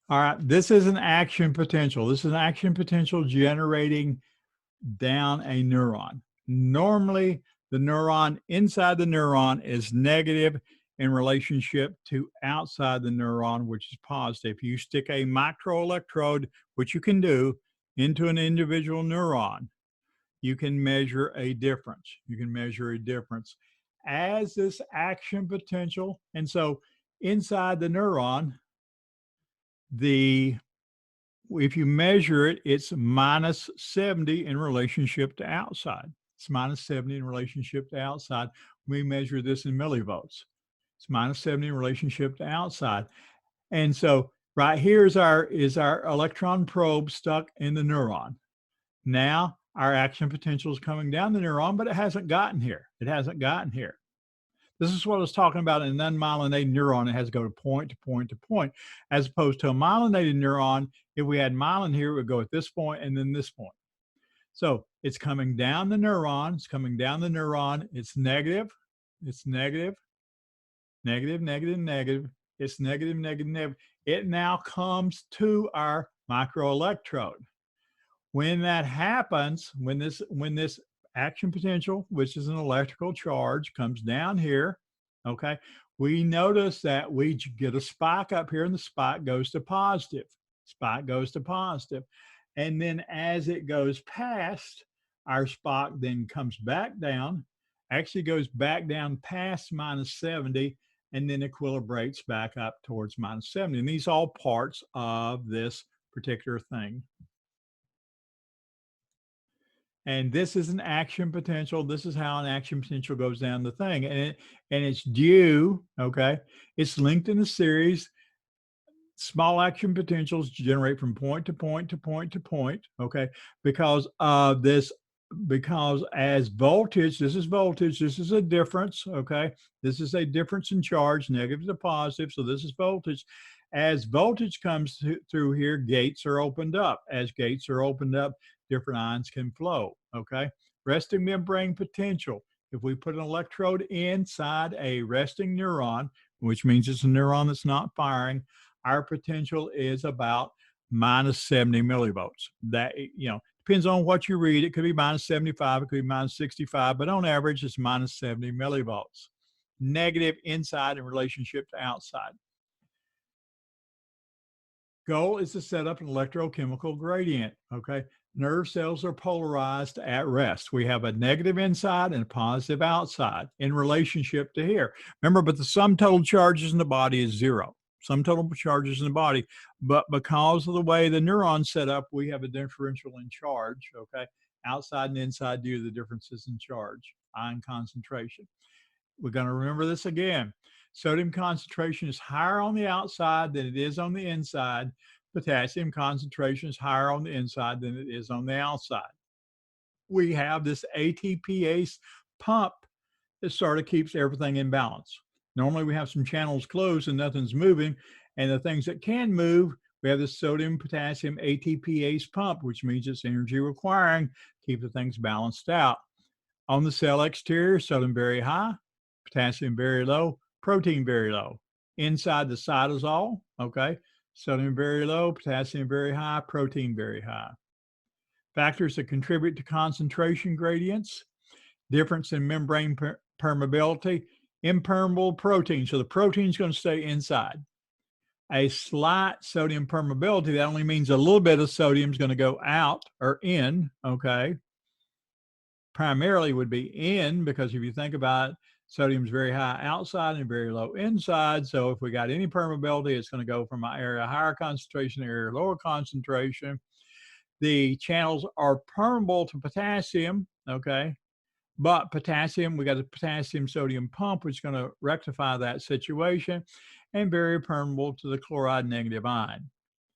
All right, this is an action potential. This is an action potential generating down a neuron. Normally, the neuron inside the neuron is negative in relationship to outside the neuron, which is positive. You stick a microelectrode, which you can do, into an individual neuron, you can measure a difference. You can measure a difference as this action potential. And so inside the neuron, if you measure it, it's minus 70 in relationship to outside. It's minus 70 in relationship to outside. We measure this in millivolts. It's minus 70 in relationship to outside. And so right here is our electron probe stuck in the neuron. Now our action potential is coming down the neuron, but it hasn't gotten here. It hasn't gotten here. This is what I was talking about in an unmyelinated neuron. It has to go to point to point to point, as opposed to a myelinated neuron. If we had myelin here, it would go at this point and then this point. So it's coming down the neuron. It's coming down the neuron. It's negative. It's negative, negative, negative, negative. It's negative, negative, negative. It now comes to our microelectrode. When that happens, when this action potential, which is an electrical charge, comes down here, okay, we notice that we get a spike up here and the spike goes to positive. Spike goes to positive. And then as it goes past, our spike then comes back down, actually goes back down past minus 70, and then equilibrates back up towards minus 70. And these are all parts of this particular thing. And this is an action potential. This is how an action potential goes down the thing. And it's due, okay? It's linked in a series. Small action potentials generate from point to point to point to point, okay? Because of this, because as voltage, this is a difference, okay? This is a difference in charge, negative to positive, so this is voltage. As voltage comes through here, gates are opened up. As gates are opened up, different ions can flow, okay? Resting membrane potential. If we put an electrode inside a resting neuron, which means it's a neuron that's not firing, our potential is about minus 70 millivolts. That, depends on what you read. It could be minus 75, it could be minus 65, but on average, it's minus 70 millivolts. Negative inside in relationship to outside. Goal is to set up an electrochemical gradient, okay? Nerve cells are polarized at rest. We have a negative inside and a positive outside in relationship to here. Remember, but the sum total charges in the body is zero. Sum total charges in the body, but because of the way the neuron's set up, we have a differential in charge, okay? Outside and inside due to the differences in charge, ion concentration. We're going to remember this again. Sodium concentration is higher on the outside than it is on the inside. Potassium concentration is higher on the inside than it is on the outside. We have this ATPase pump that sort of keeps everything in balance. Normally we have some channels closed and nothing's moving, and the things that can move, we have the sodium potassium ATPase pump, which means it's energy requiring to keep the things balanced out. On the cell exterior, sodium very high, potassium very low, protein very low. Inside the cytosol, okay, sodium very low, potassium very high, protein very high. Factors that contribute to concentration gradients, difference in membrane permeability, impermeable protein. So the protein is going to stay inside. A slight sodium permeability, that only means a little bit of sodium is going to go out or in, okay? Primarily would be in, because if you think about it, sodium is very high outside and very low inside. So if we got any permeability, it's going to go from an area higher concentration to area lower concentration. The channels are permeable to potassium, okay? But potassium, we got a potassium sodium pump, which is going to rectify that situation, and very permeable to the chloride negative ion.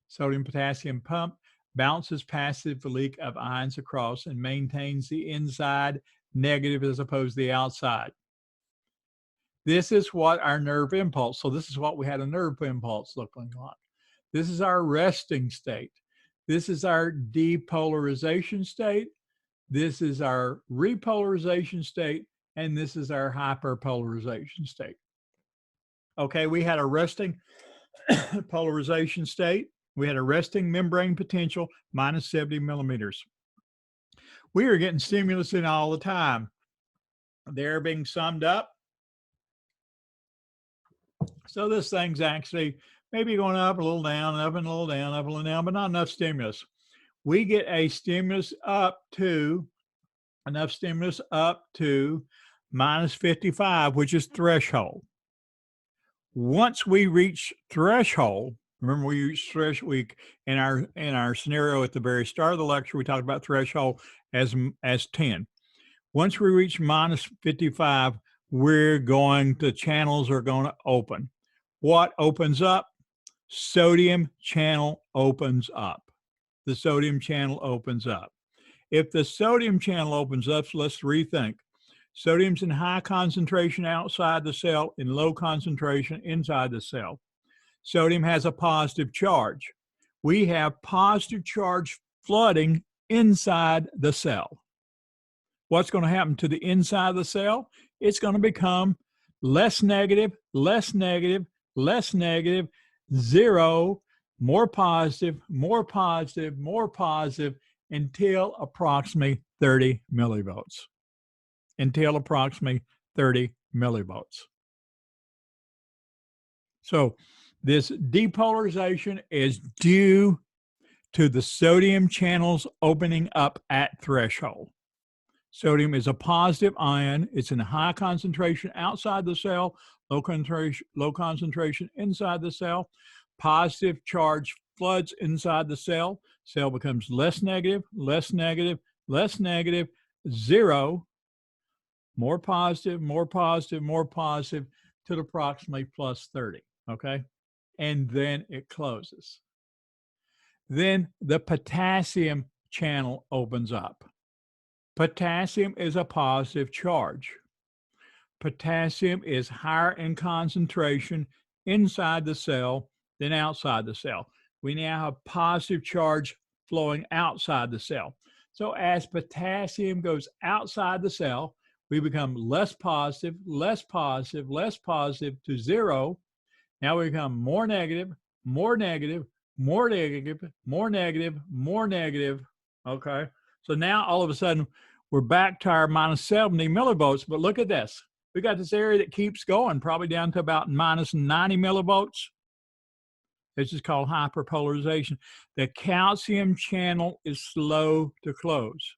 Sodium potassium pump bounces past the leak of ions across and maintains the inside negative as opposed to the outside. This is what our nerve impulse, so this is what we had a nerve impulse looking like. This is our resting state. This is our depolarization state. This is our repolarization state, and this is our hyperpolarization state. Okay, we had a resting polarization state. We had a resting membrane potential minus 70 millimeters. We are getting stimulus in all the time. They're being summed up. So this thing's actually maybe going up a little down, up and a little down, up and a little down, but not enough stimulus. We get a stimulus up to, enough stimulus up to minus 55, which is threshold. Once we reach threshold, remember we reach threshold in our scenario at the very start of the lecture, we talked about threshold as 10. Once we reach minus 55, the channels are going to open. What opens up? Sodium channel opens up. The sodium channel opens up. If the sodium channel opens up, so let's rethink. Sodium's in high concentration outside the cell, in low concentration inside the cell. Sodium has a positive charge. We have positive charge flooding inside the cell. What's going to happen to the inside of the cell? It's going to become less negative, less negative, less negative, 0, more positive, more positive, more positive, until approximately 30 millivolts. Until approximately 30 millivolts. So this depolarization is due to the sodium channels opening up at threshold. Sodium is a positive ion. It's in high concentration outside the cell, low concentration inside the cell. Positive charge floods inside the cell. Cell becomes less negative, less negative, less negative, 0, more positive, more positive, more positive, to approximately plus 30, okay? And then it closes. Then the potassium channel opens up. Potassium is a positive charge. Potassium is higher in concentration inside the cell than outside the cell. We now have positive charge flowing outside the cell. So as potassium goes outside the cell, we become less positive, less positive, less positive to 0. Now we become more negative, more negative, more negative, more negative, more negative, okay? So now all of a sudden, we're back to our minus 70 millivolts, but look at this. We got this area that keeps going, probably down to about minus 90 millivolts. This is called hyperpolarization. The calcium channel is slow to close.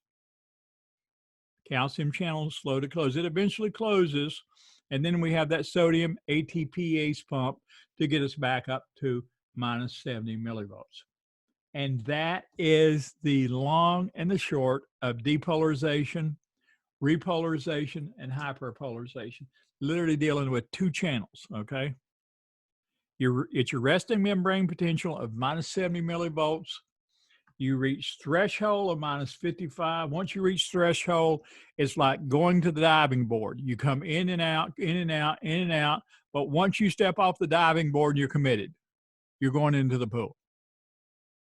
Calcium channel is slow to close. It eventually closes, and then we have that sodium ATPase pump to get us back up to minus 70 millivolts. And that is the long and the short of depolarization, repolarization, and hyperpolarization. Literally dealing with 2 channels, okay? It's your resting membrane potential of minus 70 millivolts. You reach threshold of minus 55. Once you reach threshold, it's like going to the diving board. You come in and out, in and out, in and out. But once you step off the diving board, you're committed. You're going into the pool.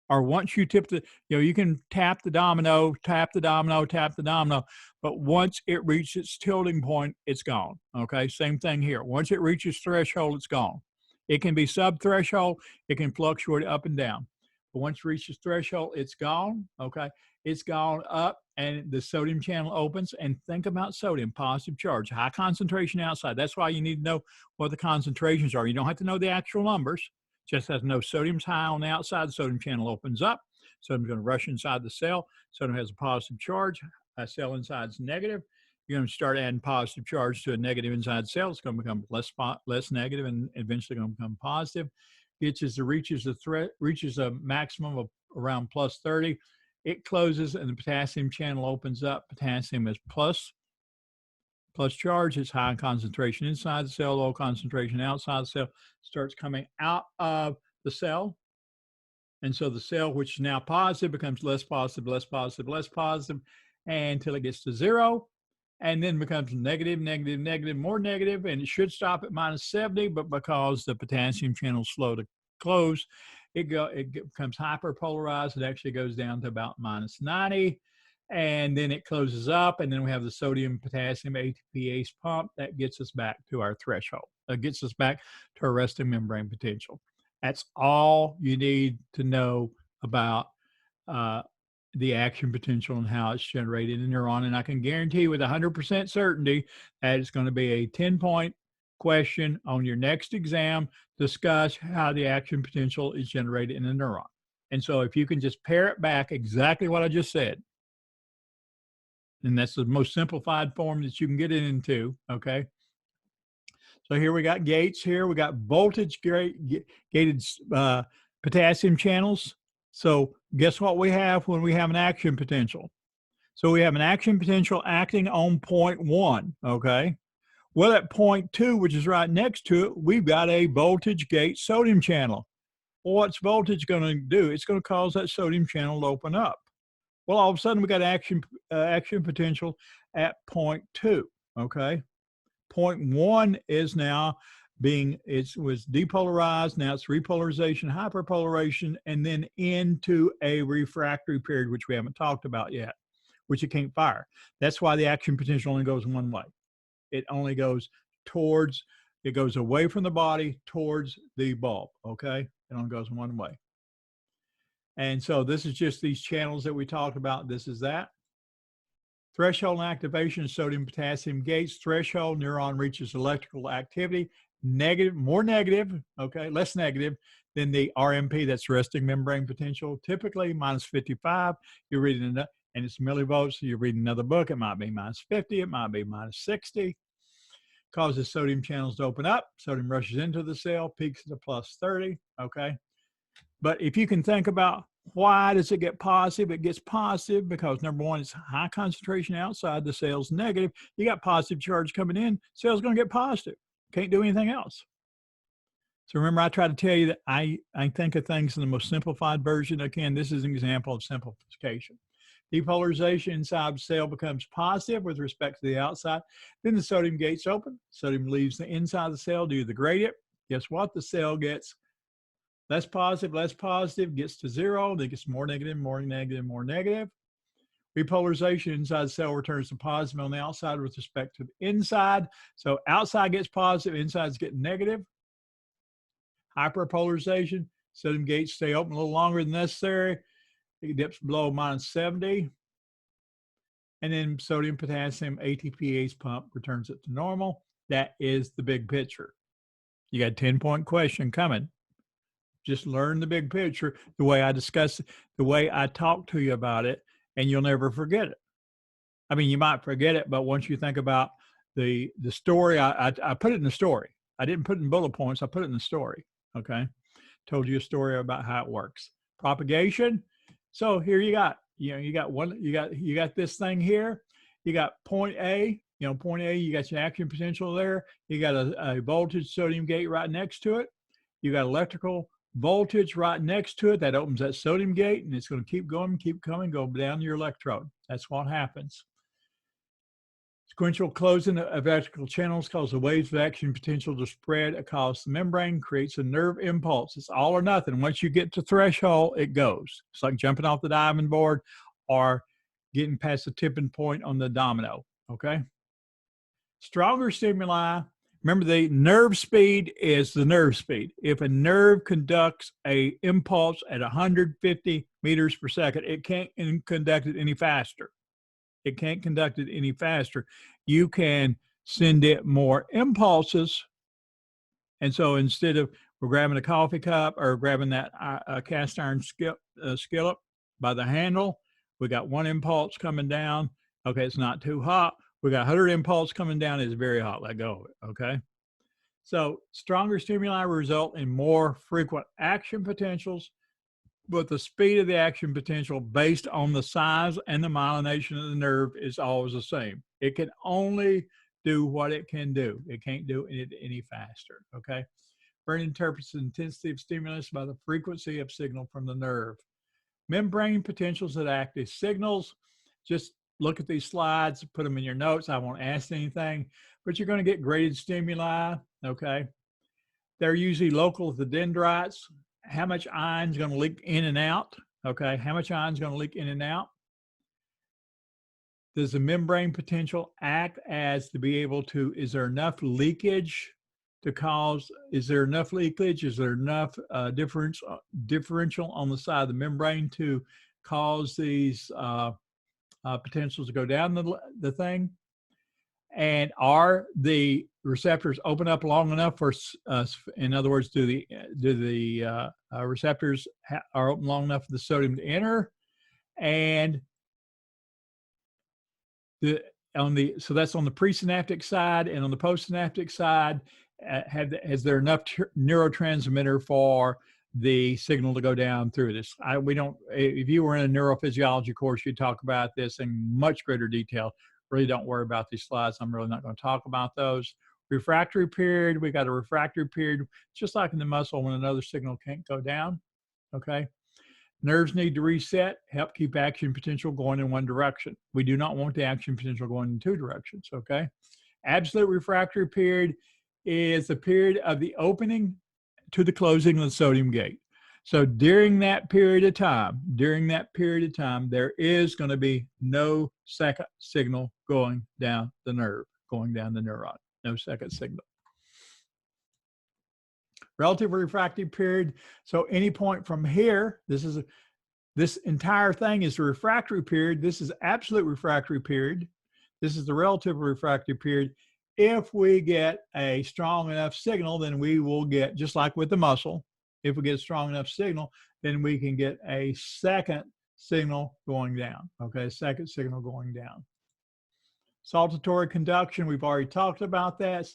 Or once you tip the, you can tap the domino, tap the domino, tap the domino. But once it reaches its tilting point, it's gone. Okay, same thing here. Once it reaches threshold, it's gone. It can be sub-threshold. It can fluctuate up and down. But once it reaches threshold, it's gone, okay? It's gone up, and the sodium channel opens. And think about sodium, positive charge, high concentration outside. That's why you need to know what the concentrations are. You don't have to know the actual numbers. Just has to know sodium's high on the outside. The sodium channel opens up. Sodium's going to rush inside the cell. Sodium has a positive charge. A cell inside is negative. You're going to start adding positive charge to a negative inside cell. It's going to become less negative and eventually going to become positive. Reaches a maximum of around plus 30. It closes and the potassium channel opens up. Potassium is plus charge. It's high concentration inside the cell, low concentration outside the cell. Starts coming out of the cell. And so the cell, which is now positive, becomes less positive, less positive, less positive, until it gets to 0. And then becomes negative, negative, negative, more negative, and it should stop at minus 70, but because the potassium channel is slow to close, it becomes hyperpolarized. It actually goes down to about minus 90, and then it closes up, and then we have the sodium potassium ATPase pump that gets us back to our threshold. Gets us back to our resting membrane potential. That's all you need to know about the action potential and how it's generated in the neuron. And I can guarantee with 100% certainty that it's going to be a 10-point question on your next exam. Discuss how the action potential is generated in a neuron. And so if you can just pare it back exactly what I just said, and that's the most simplified form that you can get it into, okay? So here we got gates here. We got voltage gated potassium channels. So guess what we have when we have an action potential? So we have an action potential acting on point 1, okay? Well, at point 2, which is right next to it, we've got a voltage gate sodium channel. Well, what's voltage going to do? It's going to cause that sodium channel to open up. Well, all of a sudden, we got action potential at point 2, okay? Point 1 is now it was depolarized, now it's repolarization, hyperpolarization, and then into a refractory period, which we haven't talked about yet, which it can't fire. That's why the action potential only goes one way. It only goes towards, it goes away from the body towards the bulb, okay? It only goes one way. And so this is just these channels that we talked about. This is that. Threshold and activation of sodium potassium gates. Threshold, neuron reaches electrical activity. Negative, more negative, okay, less negative than the RMP, that's resting membrane potential. Typically minus 55. You're reading, and it's millivolts, so you're reading another book. It might be minus 50, it might be minus 60. Causes sodium channels to open up. Sodium rushes into the cell, peaks at a plus 30, okay? But if you can think about why does it get positive? It gets positive because number one, it's high concentration outside, the cell's negative. You got positive charge coming in, cell's going to get positive. Can't do anything else. So remember, I try to tell you that I think of things in the most simplified version I can. This is an example of simplification. Depolarization inside the cell becomes positive with respect to the outside. Then the sodium gates open. Sodium leaves the inside of the cell due to the gradient. Guess what? The cell gets less positive, gets to 0, then gets more negative, more negative, more negative. Repolarization inside the cell returns to positive on the outside with respect to the inside. So outside gets positive, inside's getting negative. Hyperpolarization, sodium gates stay open a little longer than necessary. It dips below minus 70. And then sodium potassium ATPase pump returns it to normal. That is the big picture. You got a 10-point question coming. Just learn the big picture, the way I discuss it, the way I talk to you about it, and you'll never forget it. I mean, you might forget it, but once you think about the story, I put it in the story. I didn't put it in bullet points. I put it in the story. Okay, told you a story about how it works. Propagation. So here you got you got this thing here. You got point A. Point A. You got your action potential there. You got a voltage sodium gate right next to it. You got electrical voltage right next to it that opens that sodium gate, and it's going to keep going, keep coming, go down your electrode. That's what happens. Sequential closing of electrical channels causes the waves of action potential to spread across the membrane, creates a nerve impulse. It's all or nothing. Once you get to threshold, it goes. It's like jumping off the diamond board or getting past the tipping point on the domino, okay? Stronger stimuli. Remember, the nerve speed is the nerve speed. If a nerve conducts an impulse at 150 meters per second, it can't conduct it any faster. It can't conduct it any faster. You can send it more impulses. And so instead of we're grabbing a coffee cup or grabbing that cast iron skillet by the handle, we got one impulse coming down. Okay, it's not too hot. We got 100 impulse coming down. It's very hot. Let go of it. Okay. So stronger stimuli result in more frequent action potentials, but the speed of the action potential based on the size and the myelination of the nerve is always the same. It can only do what it can do. It can't do it any faster. Okay. Brain interprets the intensity of stimulus by the frequency of signal from the nerve. Membrane potentials that act as signals. Just look at these slides, put them in your notes. I won't ask anything, but you're going to get graded stimuli, okay? They're usually local to the dendrites. How much ion is going to leak in and out, okay? How much ion is going to leak in and out? Does the membrane potential act as to be able to, is there enough leakage to cause, is there enough leakage? Is there enough differential on the side of the membrane to cause these potentials to go down the thing? And are the receptors open up long enough for, in other words, do the receptors are open long enough for the sodium to enter? And so that's on the presynaptic side, and on the postsynaptic side, is there enough neurotransmitter for the signal to go down through this? We don't. If you were in a neurophysiology course, you'd talk about this in much greater detail. Really, don't worry about these slides. I'm really not going to talk about those. Refractory period. We got a refractory period, just like in the muscle when another signal can't go down. Okay. Nerves need to reset, help keep action potential going in one direction. We do not want the action potential going in two directions, okay? Absolute refractory period is the period of the opening to the closing of the sodium gate. So during that period of time, there is going to be no second signal going down the nerve, going down the neuron, no second signal. Relative refractory period. So any point from here, this entire thing is the refractory period. This is absolute refractory period. This is the relative refractory period. If we get a strong enough signal, then we will get, just like with the muscle, if we get a strong enough signal, then we can get a second signal going down, okay, second signal going down. Saltatory conduction, we've already talked about that.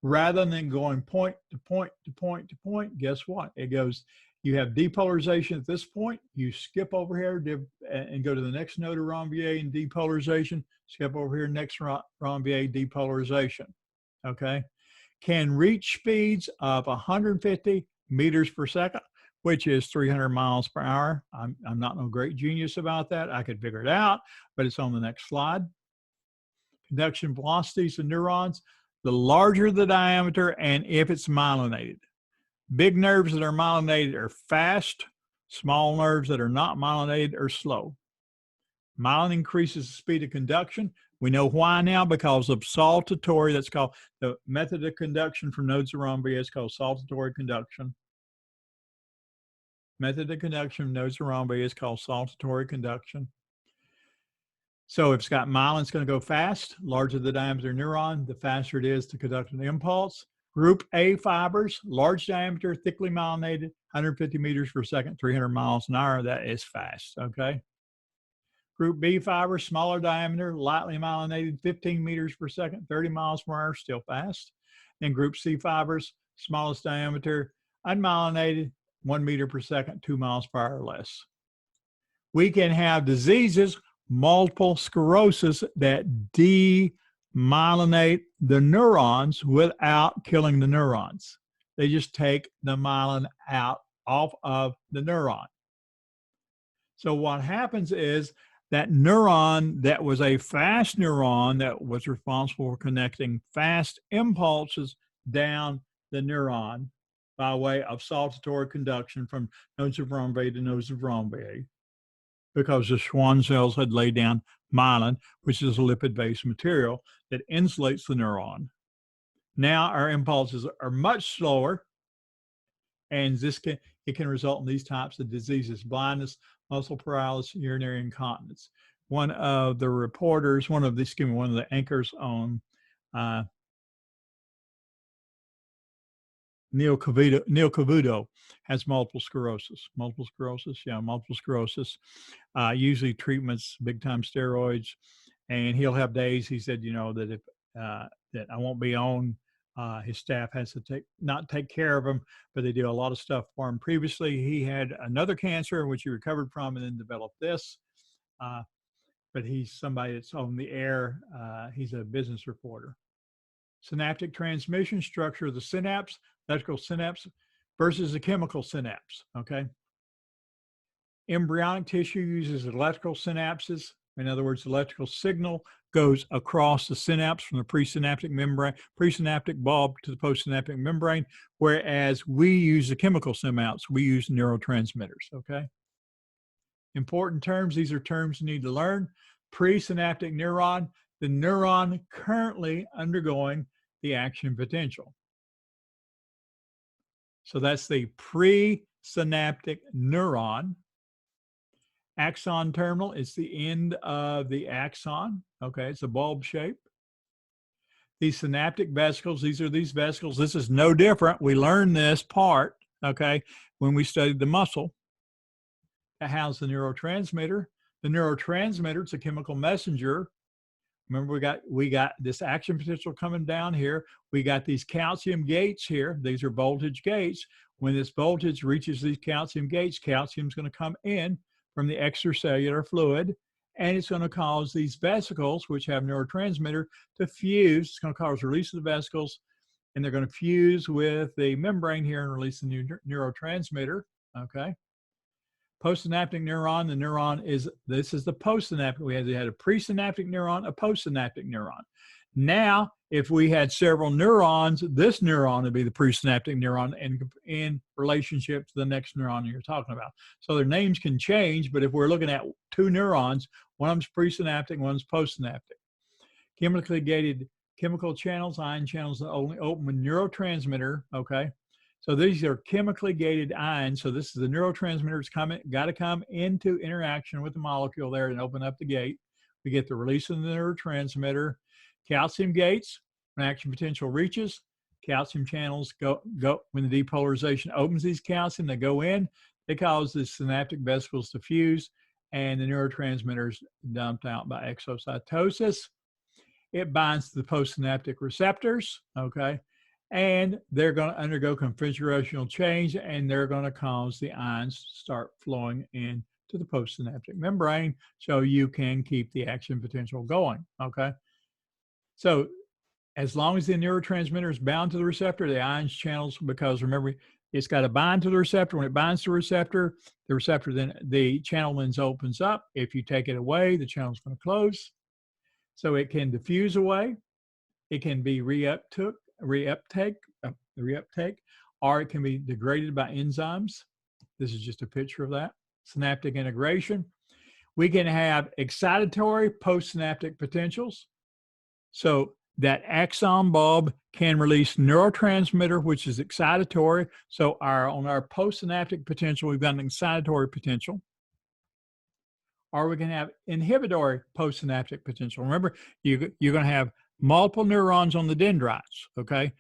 Rather than going point to point to point to point, guess what? It goes, you have depolarization at this point, you skip over here and go to the next node of Ranvier and depolarization, skip over here, next Ranvier, depolarization, okay? Can reach speeds of 150 meters per second, which is 300 miles per hour. I'm not no great genius about that. I could figure it out, but it's on the next slide. Conduction velocities of neurons, the larger the diameter and if it's myelinated. Big nerves that are myelinated are fast. Small nerves that are not myelinated are slow. Myelin increases the speed of conduction. We know why now, because of saltatory, that's called the method of conduction from nodes of Ranvier is called saltatory conduction. Method of conduction from nodes of Ranvier is called saltatory conduction. So if it's got myelin, it's going to go fast. Larger the diameter neuron, the faster it is to conduct an impulse. Group A fibers, large diameter, thickly myelinated, 150 meters per second, 300 miles an hour. That is fast, okay? Group B fibers, smaller diameter, lightly myelinated, 15 meters per second, 30 miles per hour, still fast. And group C fibers, smallest diameter, unmyelinated, 1 meter per second, 2 miles per hour or less. We can have diseases, multiple sclerosis, that demyelinate the neurons without killing the neurons. They just take the myelin off of the neuron. So what happens is that neuron that was a fast neuron that was responsible for connecting fast impulses down the neuron by way of saltatory conduction from nodes of Ranvier to nodes of Ranvier, because the Schwann cells had laid down myelin, which is a lipid-based material that insulates the neuron. Now our impulses are much slower, and it can result in these types of diseases: blindness, muscle paralysis, urinary incontinence. One of the reporters, one of the anchors on Neil Cavuto has multiple sclerosis. Multiple sclerosis. Usually treatments, big time steroids, and he'll have days. He said, that if that I won't be on. His staff has to not take care of him, but they do a lot of stuff for him. Previously, he had another cancer, which he recovered from, and then developed this. But he's somebody that's on the air. He's a business reporter. Synaptic transmission structure of the synapse, electrical synapse versus the chemical synapse, okay? Embryonic tissue uses electrical synapses. In other words, electrical signal goes across the synapse from the presynaptic membrane, presynaptic bulb to the postsynaptic membrane, whereas we use the chemical synapse. We use neurotransmitters, okay? Important terms, these are terms you need to learn. presynaptic neuron, the neuron currently undergoing the action potential. So that's the presynaptic neuron. Axon terminal is the end of the axon. Okay, it's a bulb shape. These synaptic vesicles, these are these vesicles. This is no different. We learned this part, okay, when we studied the muscle that houses the neurotransmitter. The neurotransmitter, it's a chemical messenger. Remember, we got this action potential coming down here. We got these calcium gates here. These are voltage gates. When this voltage reaches these calcium gates, calcium is going to come in from the extracellular fluid, and it's going to cause these vesicles, which have neurotransmitter, to fuse. It's going to cause release of the vesicles, and they're going to fuse with the membrane here and release the new neurotransmitter. Okay. Postsynaptic neuron, the neuron is, this is the postsynaptic. We had a presynaptic neuron, a postsynaptic neuron. Now, if we had several neurons, this neuron would be the presynaptic neuron in relationship to the next neuron you're talking about. So their names can change, but if we're looking at two neurons, one of them's presynaptic, one's postsynaptic. Chemically gated chemical channels, ion channels that only open with neurotransmitter, okay? So these are chemically gated ions. So this is the neurotransmitters got to come into interaction with the molecule there and open up the gate. We get the release of the neurotransmitter. Calcium gates, when action potential reaches, calcium channels go when the depolarization opens these calcium, they go in, they cause the synaptic vesicles to fuse, and the neurotransmitters dumped out by exocytosis. It binds to the postsynaptic receptors, okay? And they're going to undergo configurational change, and they're going to cause the ions to start flowing into the postsynaptic membrane so you can keep the action potential going, okay? So as long as the neurotransmitter is bound to the receptor, the ions channels, because remember, it's got to bind to the receptor. When it binds to the receptor then the channel lens opens up. If you take it away, the channel is going to close. So it can diffuse away. It can be reuptake, or it can be degraded by enzymes. This is just a picture of that. Synaptic integration. We can have excitatory postsynaptic potentials. So that axon bulb can release neurotransmitter, which is excitatory. So on our postsynaptic potential, we've got an excitatory potential. Or we can have inhibitory postsynaptic potential. Remember, you're going to have multiple neurons on the dendrites, okay?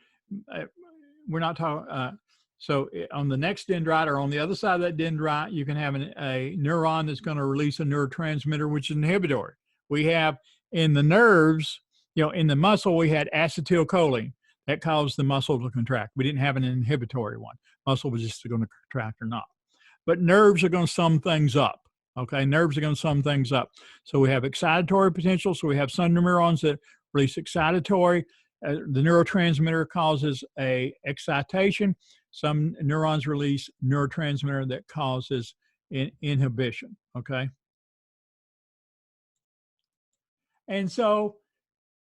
We're not talking, so on the next dendrite or on the other side of that dendrite, you can have a neuron that's going to release a neurotransmitter, which is inhibitory. We have in the nerves, in the muscle, we had acetylcholine that caused the muscle to contract. We didn't have an inhibitory one. Muscle was just going to contract or not. But nerves are going to sum things up. Okay, nerves are going to sum things up. So we have excitatory potential. So we have some neurons that release excitatory. The neurotransmitter causes a excitation. Some neurons release neurotransmitter that causes inhibition. Okay. And so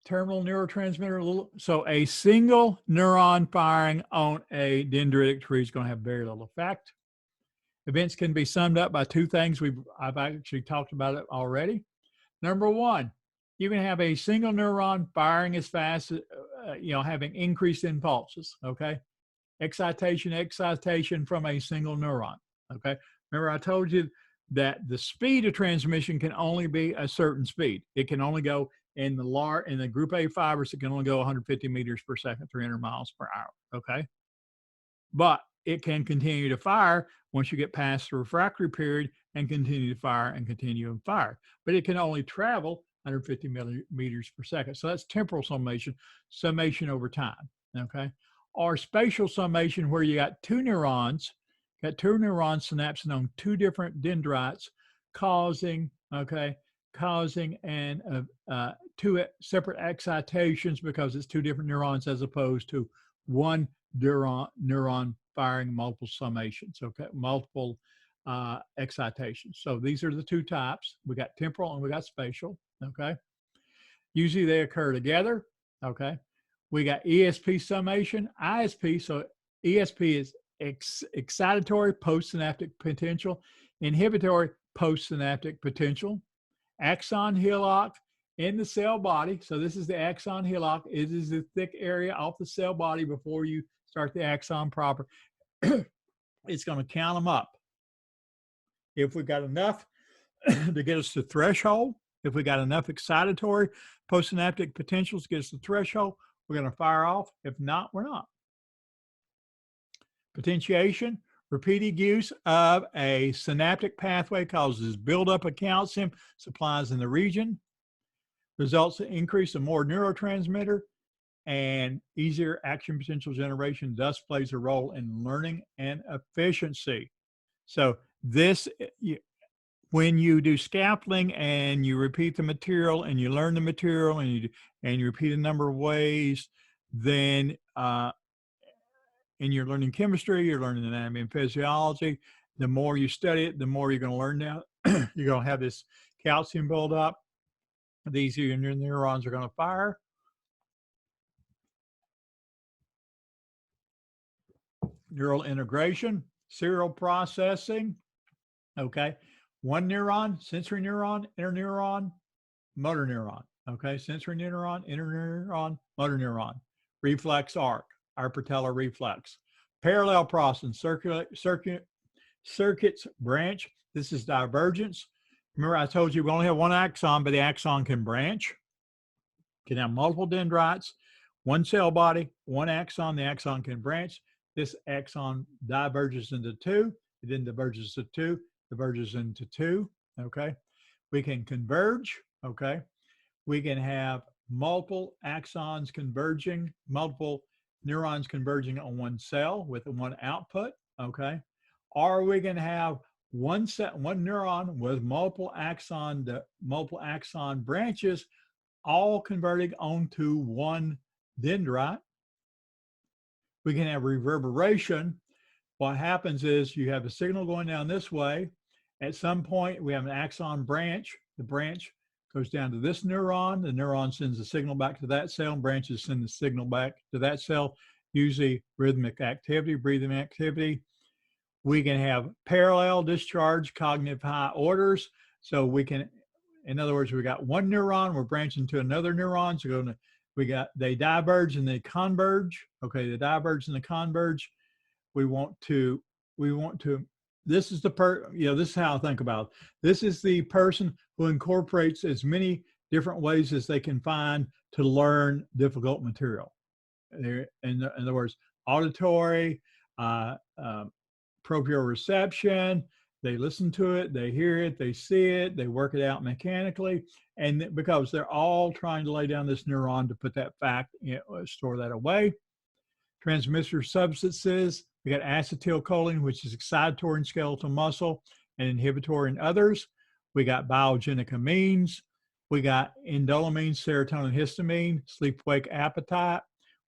terminal neurotransmitter, so a single neuron firing on a dendritic tree is going to have very little effect. Events can be summed up by two things. I've actually talked about it already. Number one, you can have a single neuron firing as fast, having increased impulses, okay? Excitation from a single neuron, okay? Remember I told you that the speed of transmission can only be a certain speed. It can only go in the group A fibers, it can only go 150 meters per second, 300 miles per hour, okay? But it can continue to fire once you get past the refractory period and continue to fire and continue and fire. But it can only travel 150 meters per second. So that's temporal summation over time, okay? Or spatial summation, where you got two neurons synapsing on two different dendrites, causing two separate excitations because it's two different neurons as opposed to one neuron firing multiple summations, okay, multiple excitations. So these are the two types. We got temporal and we got spatial, okay? Usually they occur together, okay? We got ESP summation, ISP. So ESP is excitatory postsynaptic potential, inhibitory postsynaptic potential, axon hillock in the cell body. So this is the axon hillock. It is the thick area off the cell body before you start the axon proper. It's going to count them up. If we got enough to get us to threshold, if we got enough excitatory postsynaptic potentials to get us to threshold, we're going to fire off. If not, we're not. Potentiation, repeated use of a synaptic pathway causes buildup of calcium supplies in the region, results in increase of more neurotransmitter and easier action potential generation, thus plays a role in learning and efficiency. So this, when you do scaffolding and you repeat the material and you learn the material and you repeat a number of ways, then and you're learning chemistry, you're learning anatomy and physiology. The more you study it, the more you're going to learn now. You're going to have this calcium buildup. These your neurons are going to fire. Neural integration, serial processing. Okay. One neuron, sensory neuron, interneuron, motor neuron. Okay. Sensory neuron, interneuron, motor neuron. Reflex arc, our patellar reflex. Parallel processing, circuits branch. This is divergence. Remember, I told you we only have one axon, but the axon can branch. Can have multiple dendrites, one cell body, one axon. The axon can branch. This axon diverges into two. It then diverges to two, diverges into two. Okay. We can converge. Okay. We can have multiple axons converging, multiple neurons converging on one cell with one output. Okay. Or we can have one neuron with multiple axon branches all converting onto one dendrite. We can have reverberation. What happens is you have a signal going down this way. At some point, we have an axon branch. The branch goes down to this neuron. The neuron sends the signal back to that cell, and branches send the signal back to that cell, usually rhythmic activity, breathing activity. We can have parallel discharge, cognitive high orders. So we can, in other words, we got one neuron, we're branching to another neuron. So they diverge and they converge. Okay, they diverge and they converge. This is this is how I think about it. This is the person who incorporates as many different ways as they can find to learn difficult material. In other words, auditory, proprioception, they listen to it, they hear it, they see it, they work it out mechanically, and because they're all trying to lay down this neuron to put that fact, store that away. Transmitter substances, we got acetylcholine, which is excitatory in skeletal muscle and inhibitory in others. We got biogenic amines. We got indolamine, serotonin, histamine, sleep-wake appetite.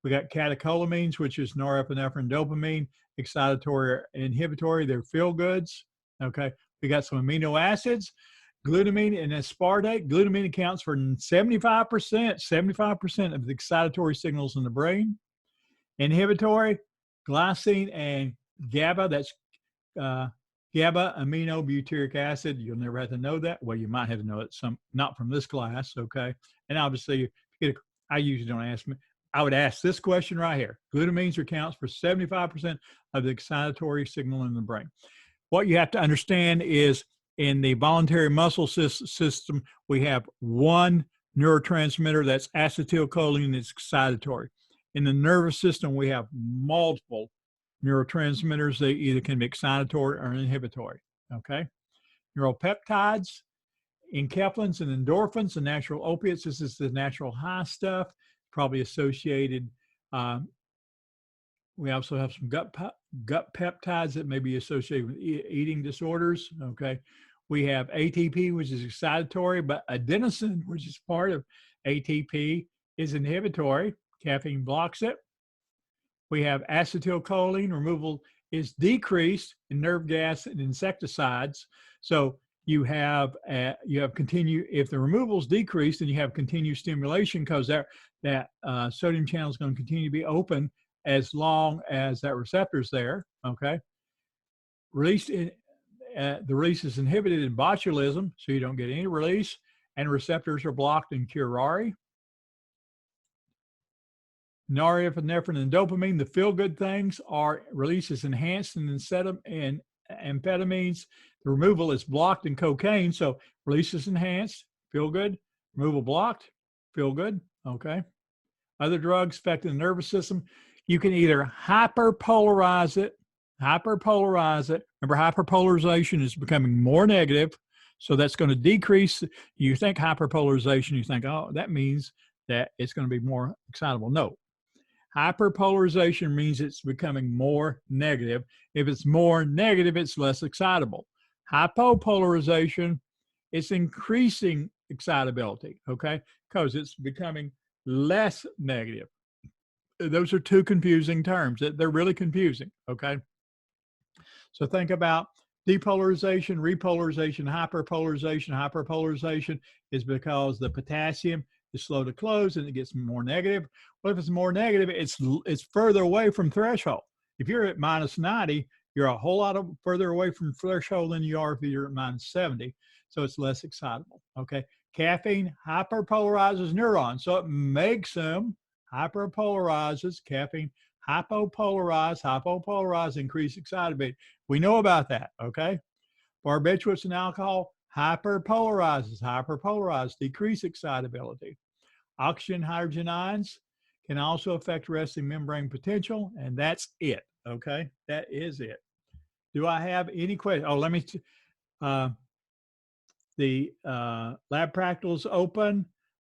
We got catecholamines, which is norepinephrine, dopamine, excitatory or inhibitory. They're feel-goods. Okay. We got some amino acids, glutamine and aspartate. Glutamine accounts for 75% of the excitatory signals in the brain. Inhibitory, glycine and GABA. That's GABA amino butyric acid. You'll never have to know that. Well, you might have to know it not from this class. Okay. And obviously, I usually don't ask me. I would ask this question right here. Glutamines accounts for 75% of the excitatory signal in the brain. What you have to understand is in the voluntary muscle system, we have one neurotransmitter that's acetylcholine that's excitatory. In the nervous system, we have multiple neurotransmitters. They either can be excitatory or inhibitory. Okay. Neuropeptides, enkephalins and endorphins, the natural opiates. This is the natural high stuff, probably associated. We also have some gut peptides that may be associated with eating disorders. Okay. We have ATP, which is excitatory, but adenosine, which is part of ATP, is inhibitory. Caffeine blocks it. We have acetylcholine removal is decreased in nerve gas and insecticides. So you have continued, if the removal is decreased, then you have continued stimulation because that sodium channel is going to continue to be open as long as that receptor is there. Okay. The release is inhibited in botulism, so you don't get any release. and receptors are blocked in curare. Norepinephrine and dopamine, the feel-good things, are releases enhanced in and amphetamines. The removal is blocked in cocaine, so release is enhanced, feel good. Removal blocked, feel good. Okay. Other drugs affecting the nervous system, you can either hyperpolarize it. Remember, hyperpolarization is becoming more negative, so that's going to decrease. You think hyperpolarization, you think, oh, that means that it's going to be more excitable. No. Hyperpolarization means it's becoming more negative. If it's more negative, it's less excitable. Hypopolarization, it's increasing excitability, okay? Because it's becoming less negative. Those are two confusing terms. They're really confusing, okay? So think about depolarization, repolarization, hyperpolarization. Hyperpolarization is because the potassium is slow to close and it gets more negative. Well, if it's more negative, it's further away from threshold. If you're at minus 90, you're a whole lot further away from threshold than you are if you're at minus 70. So it's less excitable. Okay. Caffeine hyperpolarizes neurons. So it makes them hyperpolarizes. Caffeine hypopolarize, increase excitability. We know about that. Okay. Barbiturates and alcohol hyperpolarize, decrease excitability. Oxygen hydrogen ions can also affect resting membrane potential, and that's it. Okay, that is it. Do I have any questions? Oh, let me. The lab practical is open.